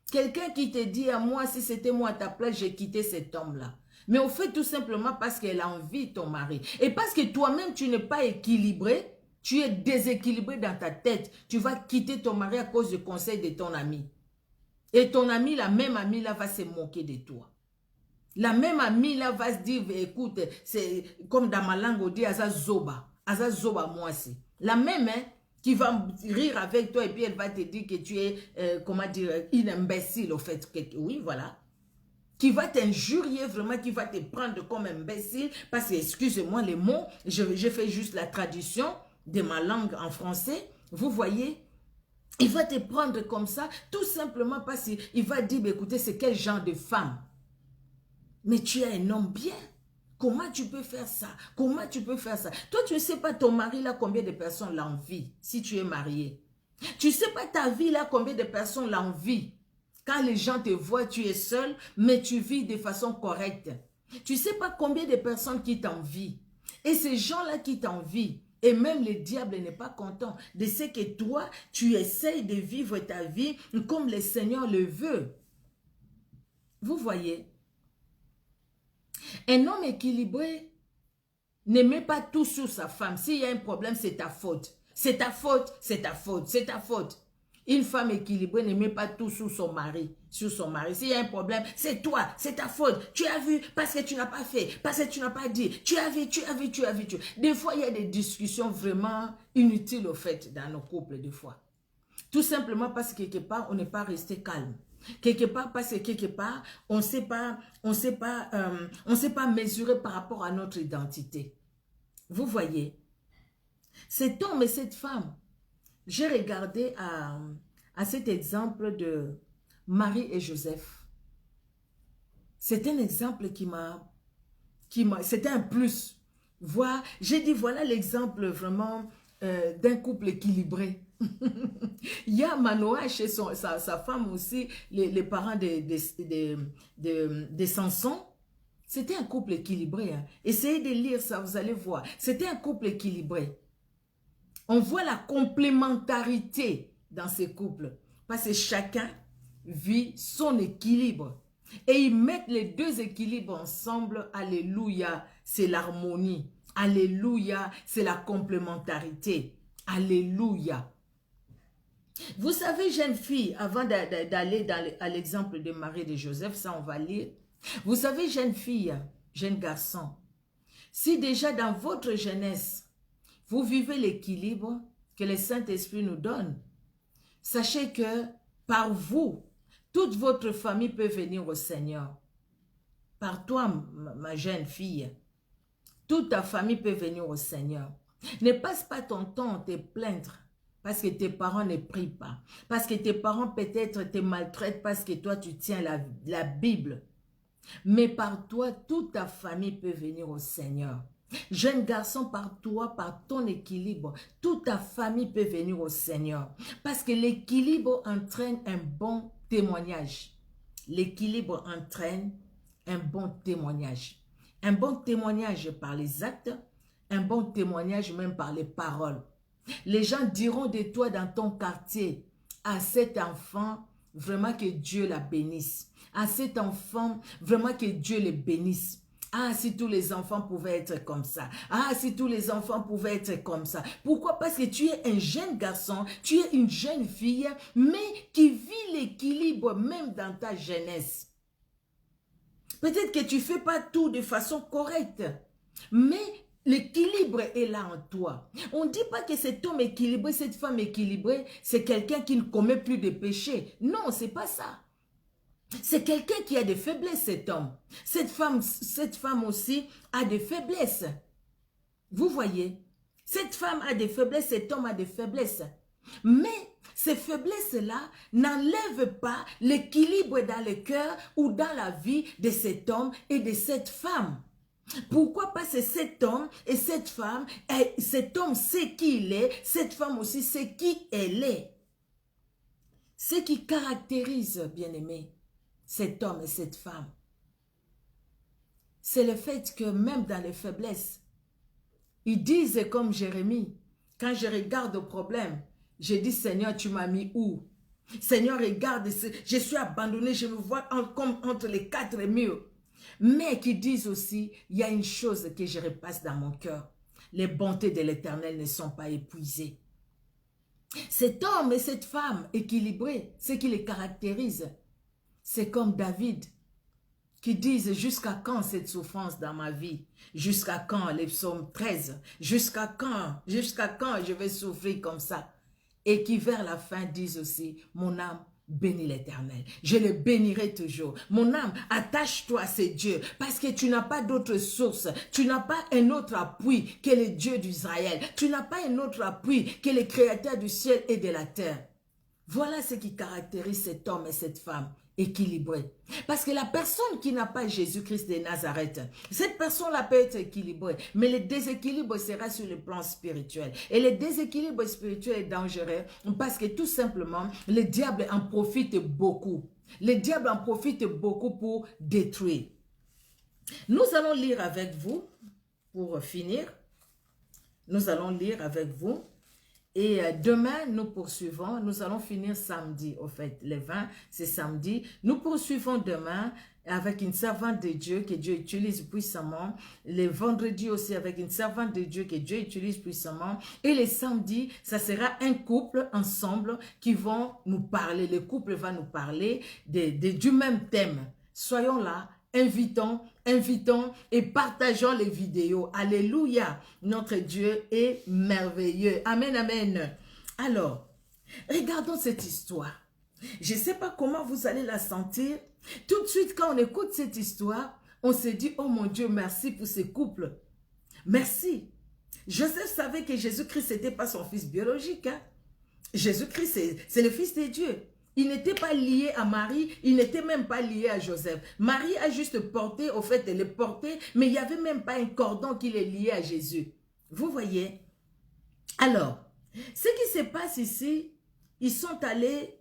A: Quelqu'un qui te dit à moi, si c'était moi à ta place, j'ai quitté cet homme-là. Mais au fait, tout simplement parce qu'elle a envie, ton mari. Et parce que toi-même, tu n'es pas équilibré, tu es déséquilibré dans ta tête. Tu vas quitter ton mari à cause du conseil de ton ami. Et ton ami, la même amie là, va se moquer de toi. La même amie là va se dire, écoute, c'est comme dans ma langue, on dit, Aza Zoba moi aussi. La même, hein, qui va rire avec toi et puis elle va te dire que tu es, comment dire, une imbécile au fait. Oui, voilà. Qui va t'injurier vraiment, qui va te prendre comme imbécile parce que, excusez-moi les mots, je fais juste la traduction de ma langue en français. Vous voyez, il va te prendre comme ça tout simplement parce qu'il va dire, écoutez, c'est quel genre de femme? Mais tu es un homme bien. Comment tu peux faire ça? Comment tu peux faire ça? Toi, tu ne sais pas ton mari là combien de personnes l'envient si tu es marié. Tu ne sais pas ta vie là combien de personnes l'envient. Quand les gens te voient, tu es seul, mais tu vis de façon correcte. Tu ne sais pas combien de personnes qui t'envient. Et ces gens-là qui t'envient, et même le diable n'est pas content de ce que toi, tu essayes de vivre ta vie comme le Seigneur le veut. Vous voyez? Un homme équilibré ne met pas tout sur sa femme. S'il y a un problème, c'est ta faute. C'est ta faute, c'est ta faute, c'est ta faute. Une femme équilibrée ne met pas tout sur son mari. S'il y a un problème, c'est toi, c'est ta faute. Tu as vu parce que tu n'as pas fait, parce que tu n'as pas dit. Tu as vu. Des fois, il y a des discussions vraiment inutiles au fait dans nos couples, des fois. Tout simplement parce que quelque part, on n'est pas resté calme. Quelque part, parce que quelque part, on ne sait pas mesurer par rapport à notre identité. Vous voyez, cet homme et cette femme, j'ai regardé à cet exemple de Marie et Joseph. C'est un exemple c'était un plus. J'ai dit, voilà l'exemple vraiment d'un couple équilibré. Il y a Manoah chez sa femme aussi, les parents de Samson. C'était un couple équilibré. Hein. Essayez de lire ça, vous allez voir. C'était un couple équilibré. On voit la complémentarité dans ces couples. Parce que chacun vit son équilibre. Et ils mettent les deux équilibres ensemble. Alléluia, c'est l'harmonie. Alléluia, c'est la complémentarité. Alléluia. Vous savez, jeune fille, avant d'aller à l'exemple de Marie et de Joseph, ça on va lire. Vous savez, jeune fille, jeune garçon, si déjà dans votre jeunesse, vous vivez l'équilibre que le Saint-Esprit nous donne, sachez que par vous, toute votre famille peut venir au Seigneur. Par toi, ma jeune fille, toute ta famille peut venir au Seigneur. Ne passe pas ton temps à te plaindre parce que tes parents ne prient pas. Parce que tes parents peut-être te maltraitent parce que toi tu tiens la Bible. Mais par toi, toute ta famille peut venir au Seigneur. Jeune garçon, par toi, par ton équilibre, toute ta famille peut venir au Seigneur. Parce que l'équilibre entraîne un bon témoignage. L'équilibre entraîne un bon témoignage. Un bon témoignage par les actes, un bon témoignage même par les paroles. Les gens diront de toi dans ton quartier, à cet enfant, vraiment que Dieu la bénisse. À cet enfant, vraiment que Dieu le bénisse. Ah, si tous les enfants pouvaient être comme ça. Ah, si tous les enfants pouvaient être comme ça. Pourquoi? Parce que tu es un jeune garçon, tu es une jeune fille, mais qui vit l'équilibre même dans ta jeunesse. Peut-être que tu ne fais pas tout de façon correcte. Mais l'équilibre est là en toi. On ne dit pas que cet homme équilibré, cette femme équilibrée, c'est quelqu'un qui ne commet plus de péchés. Non, ce n'est pas ça. C'est quelqu'un qui a des faiblesses, cet homme. Cette femme aussi a des faiblesses. Vous voyez, cette femme a des faiblesses, cet homme a des faiblesses. Mais ces faiblesses-là n'enlèvent pas l'équilibre dans le cœur ou dans la vie de cet homme et de cette femme. Pourquoi? Parce que cet homme et cette femme, cet homme sait qui il est, cette femme aussi sait qui elle est. Ce qui caractérise, bien-aimé, cet homme et cette femme, c'est le fait que même dans les faiblesses, ils disent comme Jérémie, quand je regarde au problème, je dis Seigneur, tu m'as mis où? Seigneur, regarde, je suis abandonné, je me vois comme entre les quatre murs. Mais qui disent aussi, il y a une chose que je repasse dans mon cœur. Les bontés de l'Éternel ne sont pas épuisées. Cet homme et cette femme équilibrés, ce qui les caractérise, c'est comme David qui disent jusqu'à quand cette souffrance dans ma vie? Jusqu'à quand, les psaumes 13, jusqu'à quand je vais souffrir comme ça? Et qui vers la fin disent aussi, mon âme bénis l'Éternel, je le bénirai toujours. Mon âme, attache-toi à ces dieux, parce que tu n'as pas d'autre source, tu n'as pas un autre appui que le Dieu d'Israël, tu n'as pas un autre appui que le Créateur du ciel et de la terre. Voilà ce qui caractérise cet homme et cette femme équilibrés. Parce que la personne qui n'a pas Jésus-Christ de Nazareth, cette personne-là peut être équilibrée, mais le déséquilibre sera sur le plan spirituel. Et le déséquilibre spirituel est dangereux parce que tout simplement, le diable en profite beaucoup. Le diable en profite beaucoup pour détruire. Nous allons lire avec vous, pour finir, nous allons lire avec vous. Et demain, nous poursuivons, nous allons finir samedi, au fait, le 20, c'est samedi. Nous poursuivons demain avec une servante de Dieu que Dieu utilise puissamment. Le vendredi aussi avec une servante de Dieu que Dieu utilise puissamment. Et le samedi, ça sera un couple ensemble qui vont nous parler. Le couple va nous parler du même thème. Soyons là. Invitons et partageons les vidéos. Alléluia. Notre Dieu est merveilleux. Amen, amen. Alors, regardons cette histoire. Je ne sais pas comment vous allez la sentir. Tout de suite, quand on écoute cette histoire, on se dit, oh mon Dieu, merci pour ce couple. Merci. Joseph savait que Jésus-Christ n'était pas son fils biologique. Hein? Jésus-Christ, c'est le fils de Dieu. Il n'était pas lié à Marie, il n'était même pas lié à Joseph. Marie a juste porté, au fait, elle est portée, mais il n'y avait même pas un cordon qui est lié à Jésus. Vous voyez? Alors, ce qui se passe ici, ils sont allés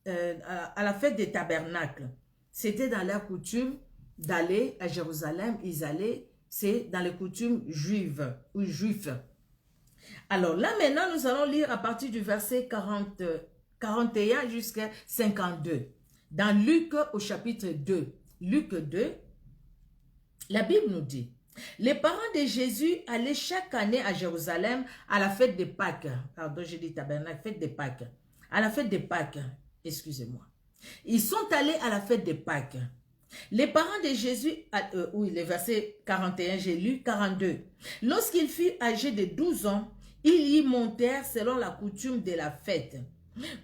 A: à la fête des tabernacles. C'était dans leur coutume d'aller à Jérusalem, ils allaient, c'est dans les coutumes juives ou juifs. Alors là maintenant, nous allons lire à partir du verset 41 jusqu'à 52. Dans Luc au chapitre 2, Luc 2, la Bible nous dit, les parents de Jésus allaient chaque année à Jérusalem à la fête de Pâques. Pardon, j'ai dit tabernacle, fête de Pâques. À la fête de Pâques, excusez-moi. Ils sont allés à la fête de Pâques. Les parents de Jésus, oui, le verset 41, j'ai lu 42. Lorsqu'il fut âgé de 12 ans, ils y montèrent selon la coutume de la fête.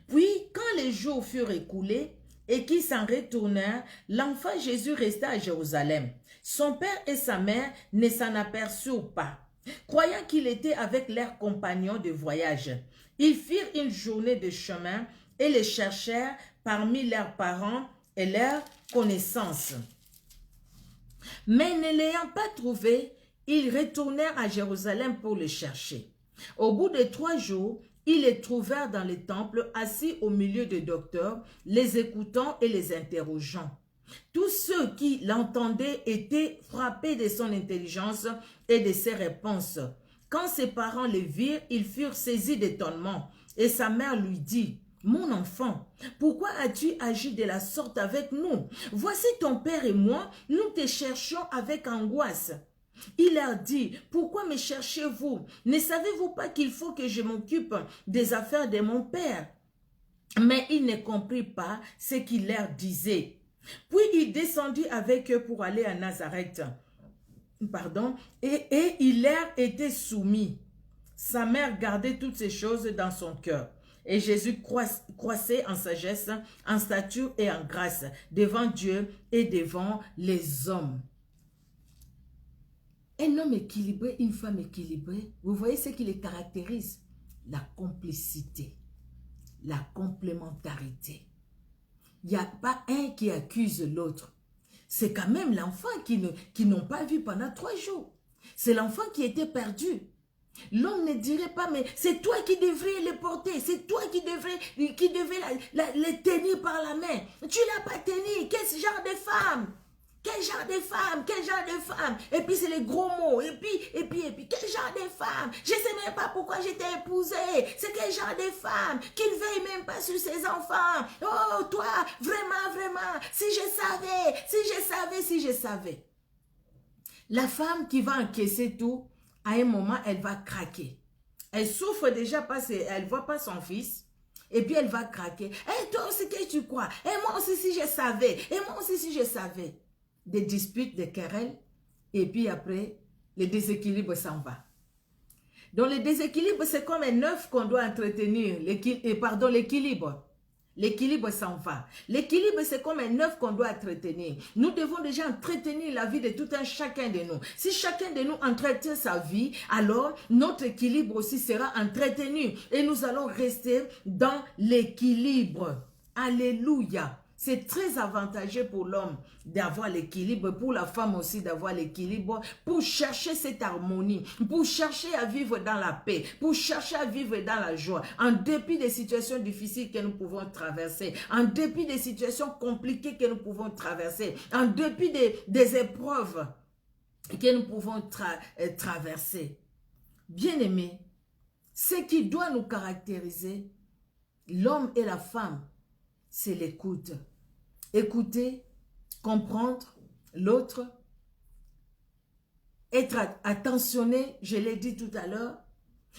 A: Puis, quand les jours furent écoulés et qu'ils s'en retournèrent, l'enfant Jésus resta à Jérusalem. Son père et sa mère ne s'en aperçurent pas, croyant qu'il était avec leurs compagnons de voyage. Ils firent une journée de chemin et les cherchèrent parmi leurs parents et leurs connaissances. Mais ne l'ayant pas trouvé, ils retournèrent à Jérusalem pour le chercher. Au bout de 3 jours, ils les trouvèrent dans le temple, assis au milieu des docteurs, les écoutant et les interrogeant. Tous ceux qui l'entendaient étaient frappés de son intelligence et de ses réponses. Quand ses parents les virent, ils furent saisis d'étonnement. Et sa mère lui dit, « Mon enfant, pourquoi as-tu agi de la sorte avec nous? Voici ton père et moi, nous te cherchions avec angoisse. » Il leur dit, « Pourquoi me cherchez-vous? Ne savez-vous pas qu'il faut que je m'occupe des affaires de mon père? » Mais ils ne comprirent pas ce qu'il leur disait. Puis il descendit avec eux pour aller à Nazareth. Pardon. Et il leur était soumis. Sa mère gardait toutes ces choses dans son cœur. Et Jésus croissait en sagesse, en stature et en grâce, devant Dieu et devant les hommes. Un homme équilibré, une femme équilibrée, vous voyez ce qui les caractérise? La complicité, la complémentarité. Il n'y a pas un qui accuse l'autre. C'est quand même l'enfant qui n'ont pas vu pendant 3 jours. C'est l'enfant qui était perdu. L'homme ne dirait pas, mais c'est toi qui devrais les porter, c'est toi qui devrais les tenir par la main. Tu ne l'as pas tenu, quel genre de femme? Quel genre de femme? Quel genre de femme? Et puis c'est les gros mots. Et puis, quel genre de femme? Je ne sais même pas pourquoi j'étais épousée. C'est quel genre de femme? Qui ne veille même pas sur ses enfants. Oh, toi, vraiment, vraiment. Si je savais, si je savais, si je savais. La femme qui va encaisser tout, à un moment, elle va craquer. Elle souffre déjà parce qu'elle ne voit pas son fils. Et puis elle va craquer. Et toi aussi, qu'est-ce que tu crois? Et moi aussi, si je savais. Et moi aussi, si je savais. Des disputes, des querelles, et puis après, le déséquilibre s'en va. Donc, le déséquilibre, c'est comme un œuf qu'on doit entretenir. L'équilibre. L'équilibre s'en va. L'équilibre, c'est comme un œuf qu'on doit entretenir. Nous devons déjà entretenir la vie de tout un chacun de nous. Si chacun de nous entretient sa vie, alors notre équilibre aussi sera entretenu. Et nous allons rester dans l'équilibre. Alléluia. C'est très avantageux pour l'homme d'avoir l'équilibre, pour la femme aussi d'avoir l'équilibre, pour chercher cette harmonie, pour chercher à vivre dans la paix, pour chercher à vivre dans la joie, en dépit des situations difficiles que nous pouvons traverser, en dépit des situations compliquées que nous pouvons traverser, en dépit des épreuves que nous pouvons traverser. Bien-aimés, ce qui doit nous caractériser, l'homme et la femme, c'est l'écoute. Écouter, comprendre l'autre, être attentionné, je l'ai dit tout à l'heure.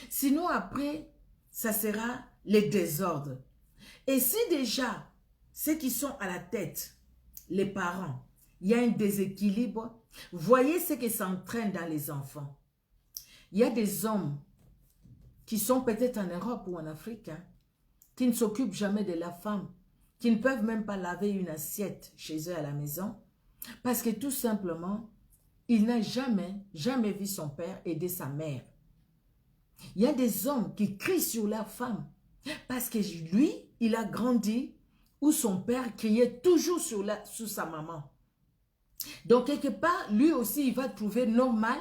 A: Sinon après, ça sera les désordres. Et si déjà, ceux qui sont à la tête, les parents, il y a un déséquilibre, voyez ce qui s'entraîne dans les enfants. Il y a des hommes qui sont peut-être en Europe ou en Afrique, qui ne s'occupent jamais de la femme, qui ne peuvent même pas laver une assiette chez eux à la maison, parce que tout simplement, il n'a jamais vu son père aider sa mère. Il y a des hommes qui crient sur leur femme, parce que lui, il a grandi où son père criait toujours sur sa maman. Donc quelque part, lui aussi, il va trouver normal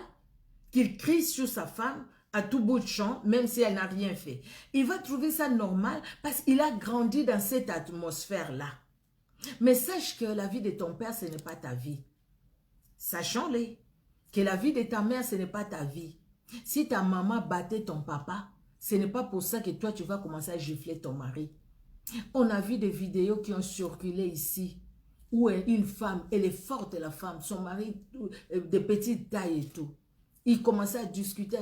A: qu'il crie sur sa femme, à tout bout de champ, même si elle n'a rien fait. Il va trouver ça normal parce qu'il a grandi dans cette atmosphère-là. Mais sache que la vie de ton père, ce n'est pas ta vie. Sachons-le, que la vie de ta mère, ce n'est pas ta vie. Si ta maman battait ton papa, ce n'est pas pour ça que toi, tu vas commencer à gifler ton mari. On a vu des vidéos qui ont circulé ici, où une femme, elle est forte, la femme, son mari, de petite taille et tout. Il commençait à discuter,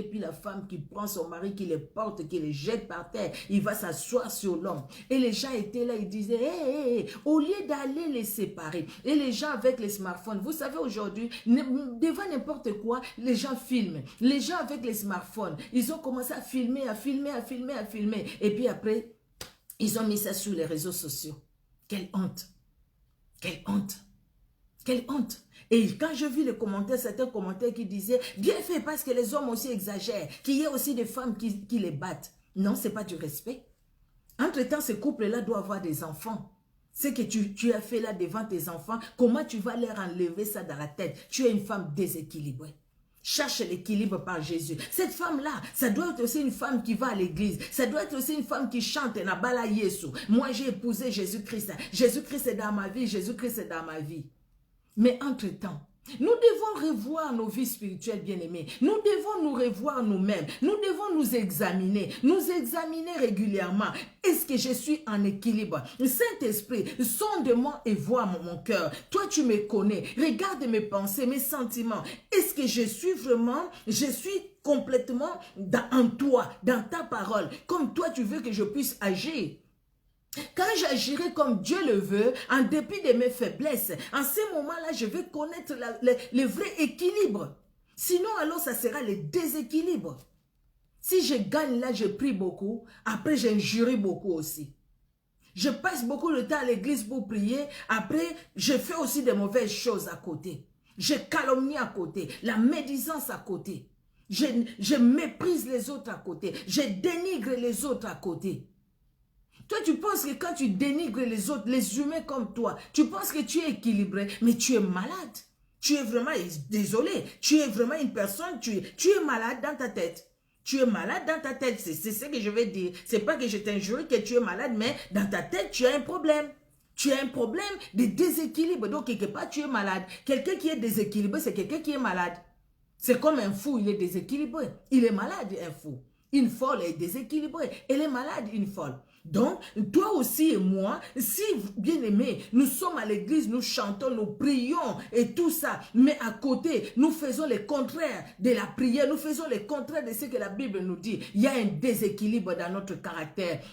A: puis la femme qui prend son mari, qui le porte, qui le jette par terre, il va s'asseoir sur l'homme. Et les gens étaient là, ils disaient, hey, au lieu d'aller les séparer, et les gens avec les smartphones, vous savez aujourd'hui, devant n'importe quoi, les gens filment. Les gens avec les smartphones, ils ont commencé à filmer, et puis après, ils ont mis ça sur les réseaux sociaux. Quelle honte! Quelle honte! Quelle honte! Et quand je vis les commentaires, certains commentaires qui disaient « Bien fait parce que les hommes aussi exagèrent, qu'il y ait aussi des femmes qui les battent. » Non, ce n'est pas du respect. Entre-temps, ce couple-là doit avoir des enfants. Ce que tu as fait là devant tes enfants, comment tu vas leur enlever ça dans la tête? Tu es une femme déséquilibrée. Cherche l'équilibre par Jésus. Cette femme-là, ça doit être aussi une femme qui va à l'église. Ça doit être aussi une femme qui chante « Nabala Yesu ». Moi, j'ai épousé Jésus-Christ. Jésus-Christ est dans ma vie. Jésus-Christ est dans ma vie. Mais entre-temps, nous devons revoir nos vies spirituelles, bien-aimés. Nous devons nous revoir nous-mêmes. Nous devons nous examiner régulièrement. Est-ce que je suis en équilibre? Saint-Esprit, sonde-moi et vois mon cœur. Toi, tu me connais. Regarde mes pensées, mes sentiments. Est-ce que je suis complètement en toi, dans ta parole, comme toi, tu veux que je puisse agir? Quand j'agirai comme Dieu le veut, en dépit de mes faiblesses, en ce moment-là, je vais connaître le vrai équilibre. Sinon, alors, ça sera le déséquilibre. Si je gagne là, je prie beaucoup. Après, j'injurie beaucoup aussi. Je passe beaucoup de temps à l'église pour prier. Après, je fais aussi de mauvaises choses à côté. Je calomnie à côté. La médisance à côté. Je méprise les autres à côté. Je dénigre les autres à côté. Toi, tu penses que quand tu dénigres les autres, les humains comme toi, tu penses que tu es équilibré, mais tu es malade. Tu es vraiment, désolé, tu es vraiment une personne, tu es malade dans ta tête. Tu es malade dans ta tête, c'est ce que je vais dire. C'est pas que je t'injure que tu es malade, mais dans ta tête, tu as un problème. Tu as un problème de déséquilibre. Donc, quelque part, tu es malade. Quelqu'un qui est déséquilibré, c'est quelqu'un qui est malade. C'est comme un fou, il est déséquilibré. Il est malade, un fou. Une folle est déséquilibrée. Elle est malade, une folle. Donc, toi aussi et moi, si, bien aimé, nous sommes à l'église, nous chantons, nous prions et tout ça, mais à côté, nous faisons le contraire de la prière, nous faisons le contraire de ce que la Bible nous dit. Il y a un déséquilibre dans notre caractère,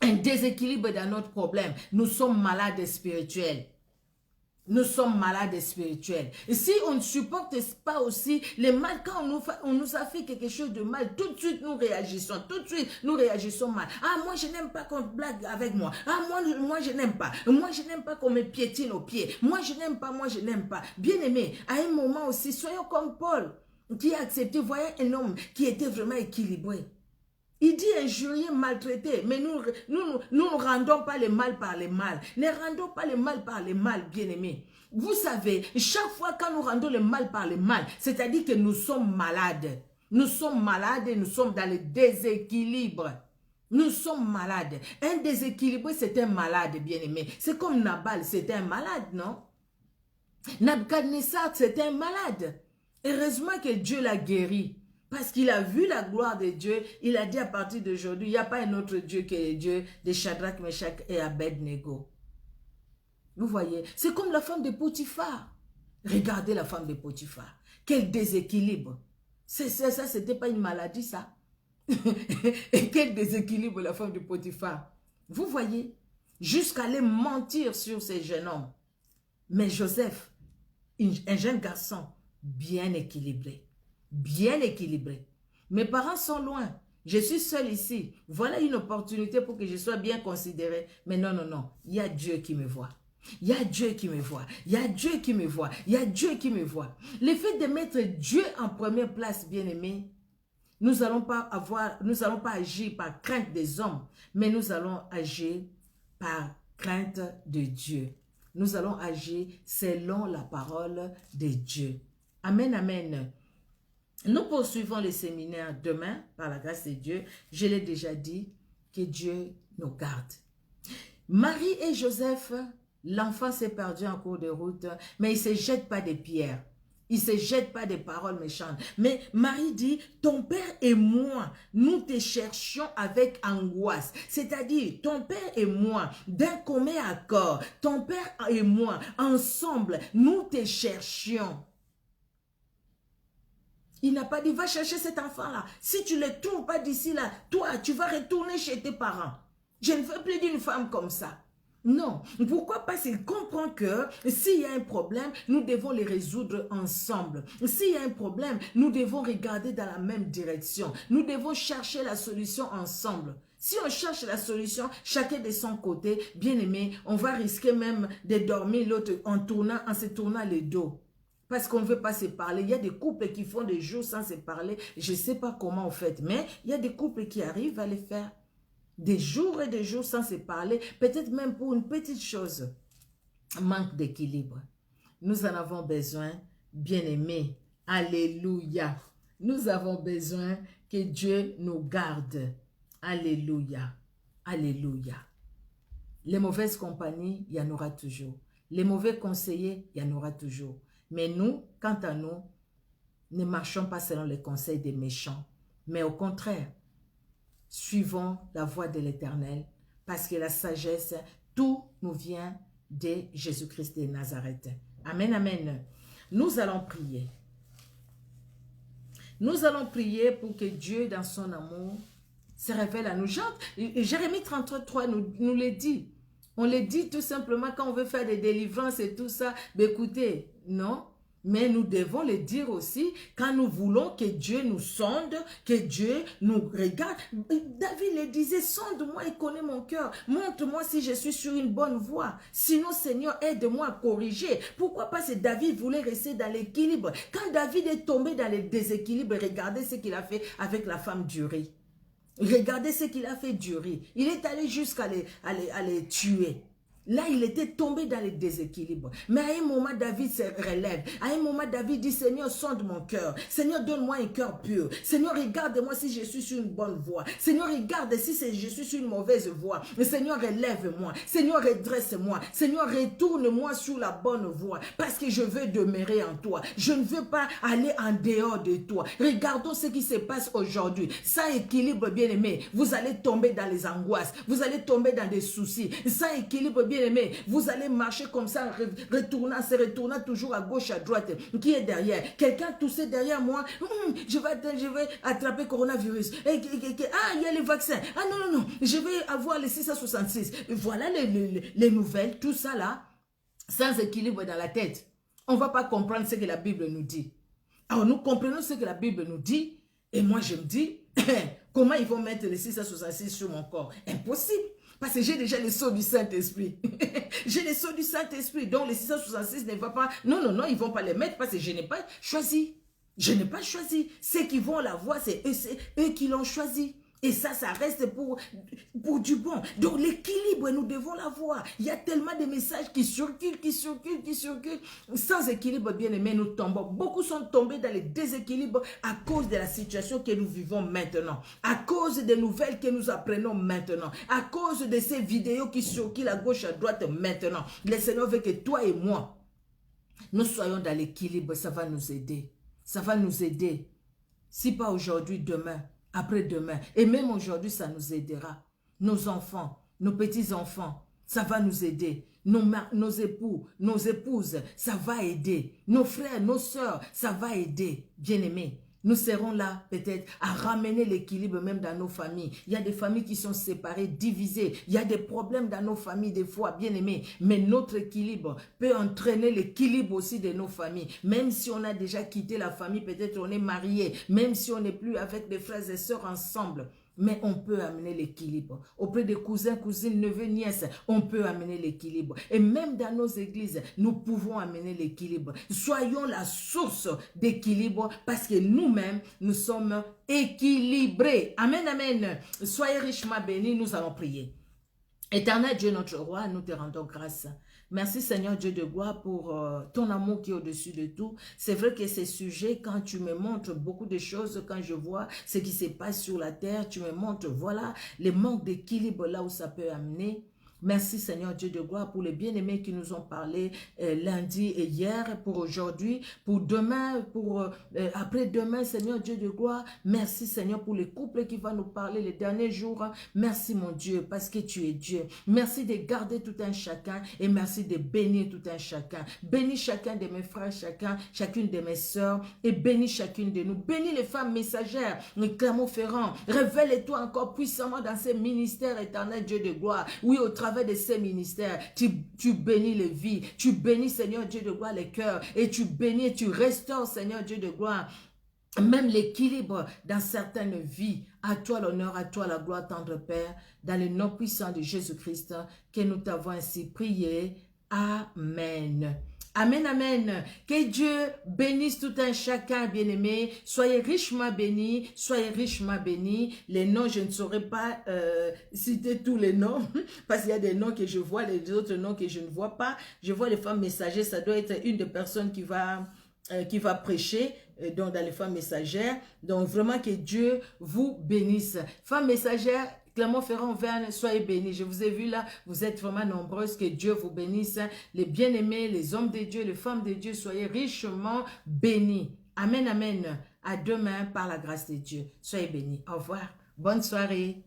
A: un déséquilibre dans notre problème. Nous sommes malades spirituels. Nous sommes malades spirituels. Et si on ne supporte pas aussi les mal, quand on nous a fait quelque chose de mal, tout de suite nous réagissons. Tout de suite nous réagissons mal. Ah, moi je n'aime pas qu'on blague avec moi. Ah, moi je n'aime pas. Moi je n'aime pas qu'on me piétine aux pieds. Moi je n'aime pas, moi je n'aime pas. Bien aimé, à un moment aussi, soyons comme Paul, qui a accepté, voyez un homme qui était vraiment équilibré. Il dit injurier, maltraiter, mais nous ne rendons pas le mal par le mal. Ne rendons pas le mal par le mal, bien-aimés. Vous savez, chaque fois quand nous rendons le mal par le mal, c'est-à-dire que nous sommes malades. Nous sommes malades et nous sommes dans le déséquilibre. Nous sommes malades. Un déséquilibré, c'est un malade, bien-aimé. C'est comme Nabal, c'est un malade, non? Nabuchodonosor, c'est un malade. Heureusement que Dieu l'a guéri. Parce qu'il a vu la gloire de Dieu, il a dit à partir d'aujourd'hui, il n'y a pas un autre Dieu que le Dieu de Shadrach, Meshach et Abednego. Vous voyez, c'est comme la femme de Potiphar. Regardez la femme de Potiphar. Quel déséquilibre. Ça, c'était pas une maladie, ça. Et quel déséquilibre la femme de Potiphar. Vous voyez, jusqu'à aller mentir sur ces jeunes hommes. Mais Joseph, un jeune garçon bien équilibré. Bien équilibré. Mes parents sont loin. Je suis seule ici. Voilà une opportunité pour que je sois bien considérée. Mais non, non, non. Il y a Dieu qui me voit. Il y a Dieu qui me voit. Il y a Dieu qui me voit. Il y a Dieu qui me voit. Le fait de mettre Dieu en première place, bien-aimé, nous n'allons pas agir par crainte des hommes, mais nous allons agir par crainte de Dieu. Nous allons agir selon la parole de Dieu. Amen, amen. Nous poursuivons le séminaire demain, par la grâce de Dieu. Je l'ai déjà dit, que Dieu nous garde. Marie et Joseph, l'enfant s'est perdu en cours de route, mais il ne se jette pas des pierres. Il ne se jette pas des paroles méchantes. Mais Marie dit, ton père et moi, nous te cherchions avec angoisse. C'est-à-dire, ton père et moi, d'un commun accord, ton père et moi, ensemble, nous te cherchions. Il n'a pas dit, va chercher cet enfant-là. Si tu ne le trouves pas d'ici là, toi, tu vas retourner chez tes parents. Je ne veux plus d'une femme comme ça. Non. Pourquoi? Parce qu'il comprend que s'il y a un problème, nous devons les résoudre ensemble. S'il y a un problème, nous devons regarder dans la même direction. Nous devons chercher la solution ensemble. Si on cherche la solution, chacun de son côté, bien aimé, on va risquer même de dormir l'autre en se tournant le dos. Parce qu'on ne veut pas se parler. Il y a des couples qui font des jours sans se parler. Je ne sais pas comment on fait, mais il y a des couples qui arrivent à les faire. Des jours et des jours sans se parler, peut-être même pour une petite chose. Manque d'équilibre. Nous en avons besoin, bien-aimés. Alléluia. Nous avons besoin que Dieu nous garde. Alléluia. Alléluia. Les mauvaises compagnies, il y en aura toujours. Les mauvais conseillers, il y en aura toujours. Mais nous, quant à nous, ne marchons pas selon les conseils des méchants. Mais au contraire, suivons la voie de l'Éternel, parce que la sagesse, tout nous vient de Jésus-Christ de Nazareth. Amen, amen. Nous allons prier. Nous allons prier pour que Dieu, dans son amour, se révèle à nous. Jérémie 33 nous le dit. On le dit tout simplement quand on veut faire des délivrances et tout ça. Mais écoutez, non. Mais nous devons le dire aussi quand nous voulons que Dieu nous sonde, que Dieu nous regarde. David le disait, sonde-moi et connais mon cœur. Montre-moi si je suis sur une bonne voie. Sinon, Seigneur, aide-moi à corriger. Pourquoi pas si David voulait rester dans l'équilibre? Quand David est tombé dans le déséquilibre, regardez ce qu'il a fait avec la femme d'Uri. Regardez ce qu'il a fait d'Uri. Il est allé jusqu'à les tuer. Là, il était tombé dans le déséquilibre. Mais à un moment, David se relève. À un moment, David dit, Seigneur, sonde mon cœur. Seigneur, donne-moi un cœur pur. Seigneur, regarde-moi si je suis sur une bonne voie. Seigneur, regarde si je suis sur une mauvaise voie. Seigneur, relève-moi. Seigneur, redresse-moi. Seigneur, retourne-moi sur la bonne voie. Parce que je veux demeurer en toi. Je ne veux pas aller en dehors de toi. Regardons ce qui se passe aujourd'hui. Sans équilibre, bien-aimé, vous allez tomber dans les angoisses. Vous allez tomber dans des soucis. Sans équilibre, bien-aimé, vous allez marcher comme ça, se retournant toujours à gauche, à droite. Qui est derrière? Quelqu'un toussait derrière moi. Je vais attraper coronavirus. Ah, il y a les vaccins. Ah non, je vais avoir les 666. Voilà les nouvelles, tout ça là, sans équilibre dans la tête. On ne va pas comprendre ce que la Bible nous dit. Alors nous comprenons ce que la Bible nous dit. Et moi je me dis, comment ils vont mettre les 666 sur mon corps? Impossible. Parce que j'ai déjà le sceau du Saint-Esprit. J'ai le sceau du Saint-Esprit. Donc les 666 ne vont pas... Non, ils ne vont pas les mettre parce que je n'ai pas choisi. Je n'ai pas choisi. Ceux qui vont la voir, c'est eux qui l'ont choisi. Et ça reste pour du bon. Donc l'équilibre, nous devons l'avoir. Il y a tellement de messages qui circulent. Sans équilibre, bien aimé, nous tombons. Beaucoup sont tombés dans les déséquilibres à cause de la situation que nous vivons maintenant. À cause des nouvelles que nous apprenons maintenant. À cause de ces vidéos qui circulent à gauche, à droite maintenant. Le Seigneur veut que toi et moi, nous soyons dans l'équilibre. Ça va nous aider. Ça va nous aider. Si pas aujourd'hui, demain. Après-demain. Et même aujourd'hui, ça nous aidera. Nos enfants, nos petits-enfants, ça va nous aider. Nos époux, nos épouses, ça va aider. Nos frères, nos sœurs, ça va aider. Bien-aimés, nous serons là peut-être à ramener l'équilibre même dans nos familles. Il y a des familles qui sont séparées, divisées. Il y a des problèmes dans nos familles des fois, bien-aimés. Mais notre équilibre peut entraîner l'équilibre aussi de nos familles. Même si on a déjà quitté la famille, peut-être on est marié. Même si on n'est plus avec des frères et sœurs ensemble. Mais on peut amener l'équilibre. Auprès des cousins, cousines, neveux, nièces, on peut amener l'équilibre. Et même dans nos églises, nous pouvons amener l'équilibre. Soyons la source d'équilibre parce que nous-mêmes, nous sommes équilibrés. Amen, amen. Soyez richement bénis, nous allons prier. Éternel Dieu, notre roi, nous te rendons grâce. Merci Seigneur Dieu de gloire pour ton amour qui est au-dessus de tout. C'est vrai que ces sujets, quand tu me montres beaucoup de choses, quand je vois ce qui se passe sur la terre, tu me montres, voilà, les manques d'équilibre là où ça peut amener. Merci Seigneur Dieu de gloire pour les bien-aimés qui nous ont parlé lundi et hier, pour aujourd'hui, pour demain, pour après-demain, Seigneur Dieu de gloire. Merci Seigneur pour les couples qui vont nous parler les derniers jours. Merci mon Dieu parce que tu es Dieu. Merci de garder tout un chacun et merci de bénir tout un chacun. Bénis chacun de mes frères, chacune de mes sœurs et bénis chacune de nous. Bénis les femmes messagères, Clermont-Ferrand. Révèle-toi encore puissamment dans ces ministères éternels Dieu de gloire. Oui, au travers de ces ministères, tu bénis les vies, tu bénis Seigneur Dieu de gloire les cœurs et tu bénis et tu restaures Seigneur Dieu de gloire même l'équilibre dans certaines vies. À toi l'honneur, à toi la gloire tendre Père, dans le nom puissant de Jésus-Christ que nous t'avons ainsi prié. Amen. Amen, amen. Que Dieu bénisse tout un chacun, bien-aimé. Soyez richement bénis, soyez richement bénis. Les noms, je ne saurais pas citer tous les noms, parce qu'il y a des noms que je vois, les autres noms que je ne vois pas. Je vois les femmes messagères, ça doit être une des personnes qui va prêcher, donc dans les femmes messagères. Donc vraiment que Dieu vous bénisse. Femmes messagères, Clermont-Ferrand, Verne, soyez bénis. Je vous ai vu là, vous êtes vraiment nombreuses. Que Dieu vous bénisse. Les bien-aimés, les hommes de Dieu, les femmes de Dieu, soyez richement bénis. Amen, amen. À demain par la grâce de Dieu. Soyez bénis. Au revoir. Bonne soirée.